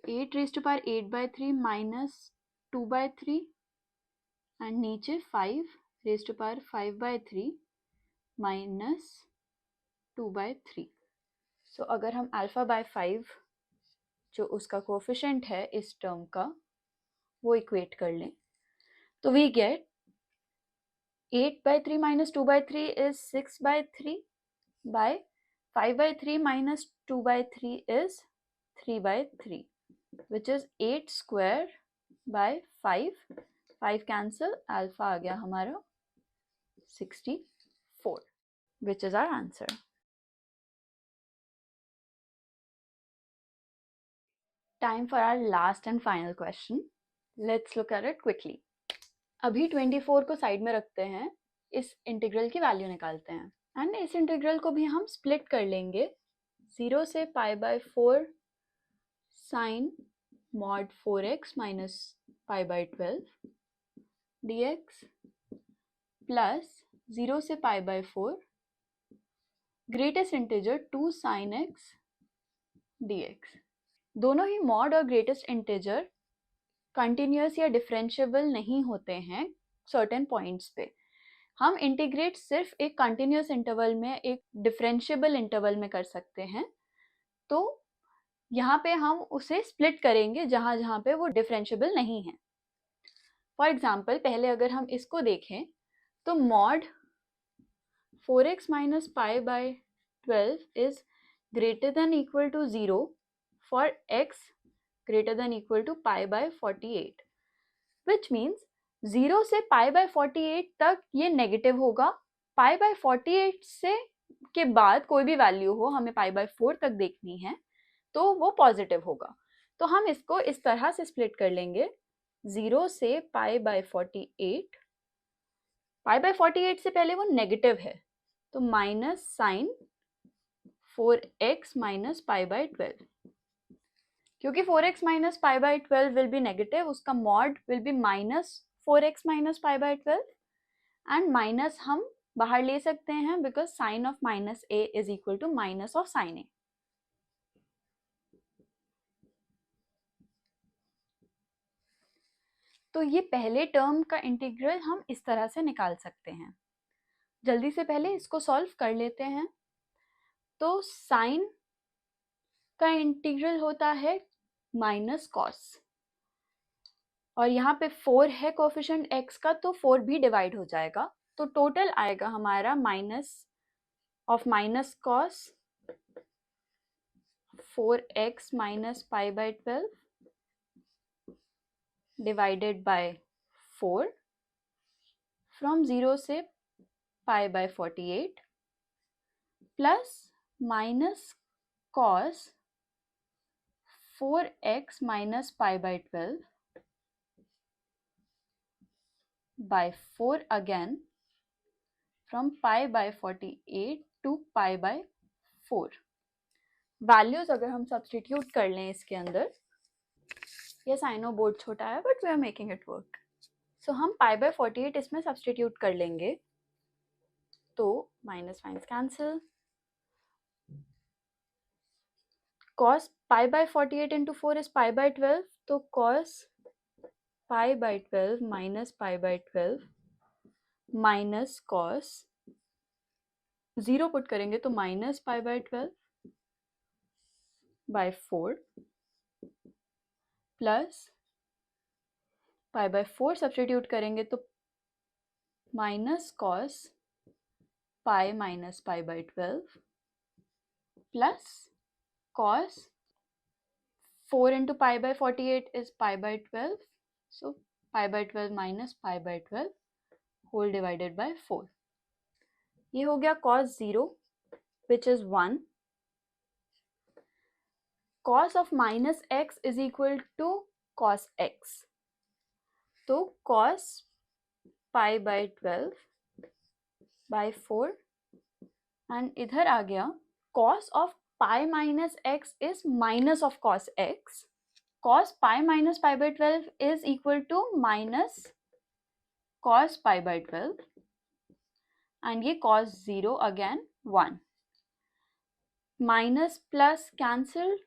A: 8 raised to power 8 by 3 minus 2 by 3 and नीचे 5 raised to power 5 by 3 minus 2 by 3. सो अगर हम अल्फा बाय 5 जो उसका कोफिशिएंट है इस टर्म का वो इक्वेट कर लें, तो we get 8 by 3 minus 2 by 3 is 6 by 3 by 5 by 3 minus 2 by 3 is 3 by 3, which is 8 square by 5 cancel, alpha आ गया हमारा 64, which is our answer. Time for our last and final question. Let's look at it quickly. अभी 24 को side में रखते हैं, इस integral की value निकालते हैं, एंड इस इंटीग्रल को भी हम स्प्लिट कर लेंगे 0 से pi by 4 sine mod 4x minus pi by 12 dx plus 0 से pi by 4 greatest integer 2 sine x dx. दोनों ही मॉड और ग्रेटेस्ट इंटीजर कंटिन्यूअस या डिफरेंशिएबल नहीं होते हैं सर्टेन पॉइंट्स पे. हम इंटीग्रेट सिर्फ एक कंटिन्यूअस इंटरवल में एक डिफरेंशिएबल इंटरवल में कर सकते हैं, तो यहाँ पे हम उसे स्प्लिट करेंगे जहाँ जहाँ पे वो डिफरेंशिएबल नहीं है. फॉर एग्जाम्पल पहले अगर हम इसको देखें तो mod 4x minus pi by 12 is greater than equal to 0 for x greater than equal to pi by 48, which means 0 से pi by 48 तक ये नेगेटिव होगा. pi by 48 से के बाद कोई भी वैल्यू हो, हमें pi by 4 तक देखनी है, तो वो पॉजिटिव होगा. तो हम इसको इस तरह से स्प्लिट कर लेंगे 0 से pi by 48. pi by 48 से पहले वो नेगेटिव है, तो minus sine 4x minus pi by 12. क्योंकि 4x minus pi by 12 will be negative, उसका mod will be minus 4x minus pi by 12, and minus हम बाहर ले सकते हैं because sine of minus a is equal to minus of sine a. तो ये पहले टर्म का इंटीग्रल हम इस तरह से निकाल सकते हैं. जल्दी से पहले इसको सॉल्व कर लेते हैं. तो साइन का इंटीग्रल होता है माइनस कॉस, और यहाँ पे 4 है कोफिशिएंट x का, तो 4 भी डिवाइड हो जाएगा, तो टोटल आएगा हमारा minus of minus cos 4x minus pi by 12 divided by 4 from 0 से pi bye 48 plus minus cos 4x minus pi by 12 by 4 again from pi by 48 to pi by 4. Values अगर हम substitute कर लें इसके अंदर, ये साइनो बोर्ड छोटा है but we are making it work. So हम pi by 48 इसमें सब्सटीट्यूट कर लेंगे, तो minus minus cancel, cos pi by 48 into 4 is pi by 12, तो cos pi by 12 minus pi by 12 minus cos 0 put करेंगे तो minus pi by 12 by 4 plus pi by 4 substitute करेंगे तो minus cos pi minus pi by 12 plus cos 4 into pi by 48 is pi by 12. So pi by 12 minus pi by 12 whole divided by 4. ये हो गया cos 0 which is 1. Cos of minus x is equal to cos x. तो cos pi by 12 by 4 and इधर आ गया cos of pi minus x is minus of cos x. Cos pi minus pi by 12 is equal to minus cos pi by 12 and ये cos 0 again 1. Minus plus cancelled,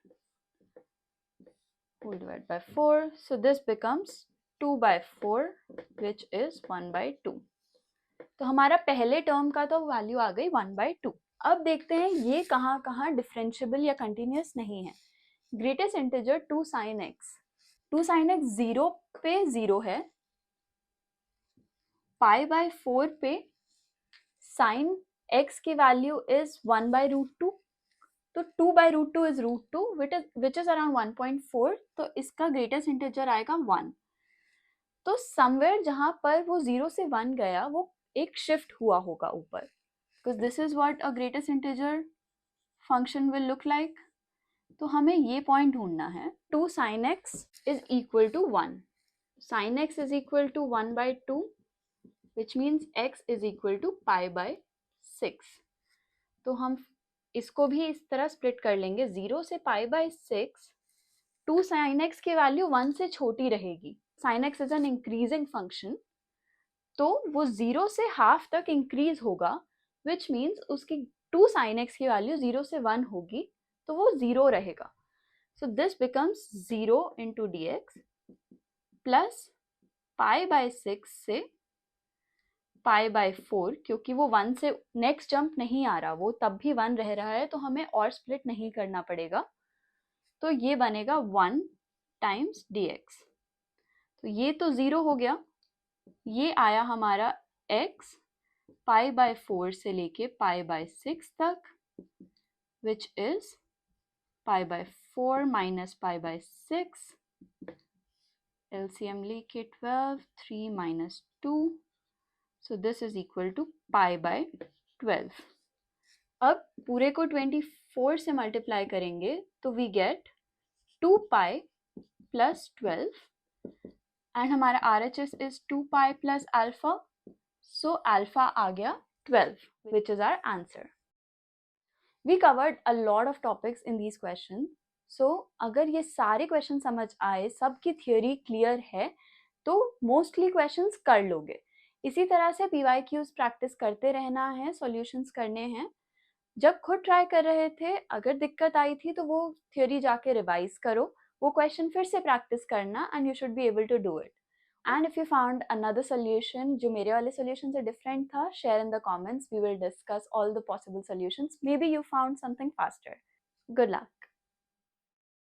A: whole divided by 4. So this becomes 2 by 4 which is 1 by 2. तो हमारा पहले term का तो value आ गई 1 by 2. अब देखते हैं ये कहाँ कहाँ डिफरेंशिएबल या कंटिन्यूस नहीं है. Greatest integer 2 sin x. 2 sin x 0 पे 0 है. पाई बाय 4 पे sin x की वैल्यू इज 1 by root 2. तो 2 by root 2 is root 2 which is around 1.4. तो इसका ग्रेटेस्ट इंटीजर आएगा 1. तो समवेयर जहाँ पर वो 0 से 1 गया वो एक शिफ्ट हुआ होगा ऊपर, because this is what a greatest integer function will look like. तो हमें ये पॉइंट ढूंढना है. 2 sin x is equal to 1. Sin x is equal to 1 by 2 which means x is equal to pi by 6. तो हम इसको भी इस तरह स्प्लिट कर लेंगे. 0 से pi by 6. 2 sin x की वैल्यू 1 से छोटी रहेगी. sin x is an increasing function, तो वो 0 से हाफ तक इंक्रीज होगा which means उसकी 2 sin x की वैल्यू 0 से 1 होगी तो वो 0 रहेगा. So this becomes 0 into dx plus pi by 6 से pi by 4, क्योंकि वो 1 से नेक्स्ट जंप नहीं आ रहा, वो तब भी 1 रह रहा है तो हमें और स्प्लिट नहीं करना पड़ेगा. तो ये बनेगा 1 टाइम्स dx. तो ये तो 0 हो गया. ये आया हमारा x pi by 4 से लेके pi by 6 तक which is pi by 4 minus pi by 6. LCM लेके 12, 3 minus 2. So this is equal to pi by 12. अब पूरे को 24 से मल्टीप्लाई करेंगे तो we get 2 pi plus 12 and हमारा RHS is 2 pi plus alpha. So alpha आ गया 12 which is our answer. We covered a lot of topics in these questions. So अगर ये सारे क्वेश्चन समझ आए, सबकी थियोरी क्लियर है तो मोस्टली क्वेश्चंस कर लोगे. इसी तरह से PYQs प्रैक्टिस करते रहना है, सॉल्यूशंस करने हैं. जब खुद ट्राई कर रहे थे अगर दिक्कत आई थी तो वो थियोरी जाके रिवाइज करो, वो क्वेश्चन फिर से प्रैक्टिस करना and you should be able to do it. And if you found another solution जो मेरे वाले solution से different था, share in the comments. We will discuss all the possible solutions. Maybe you found something faster. Good luck.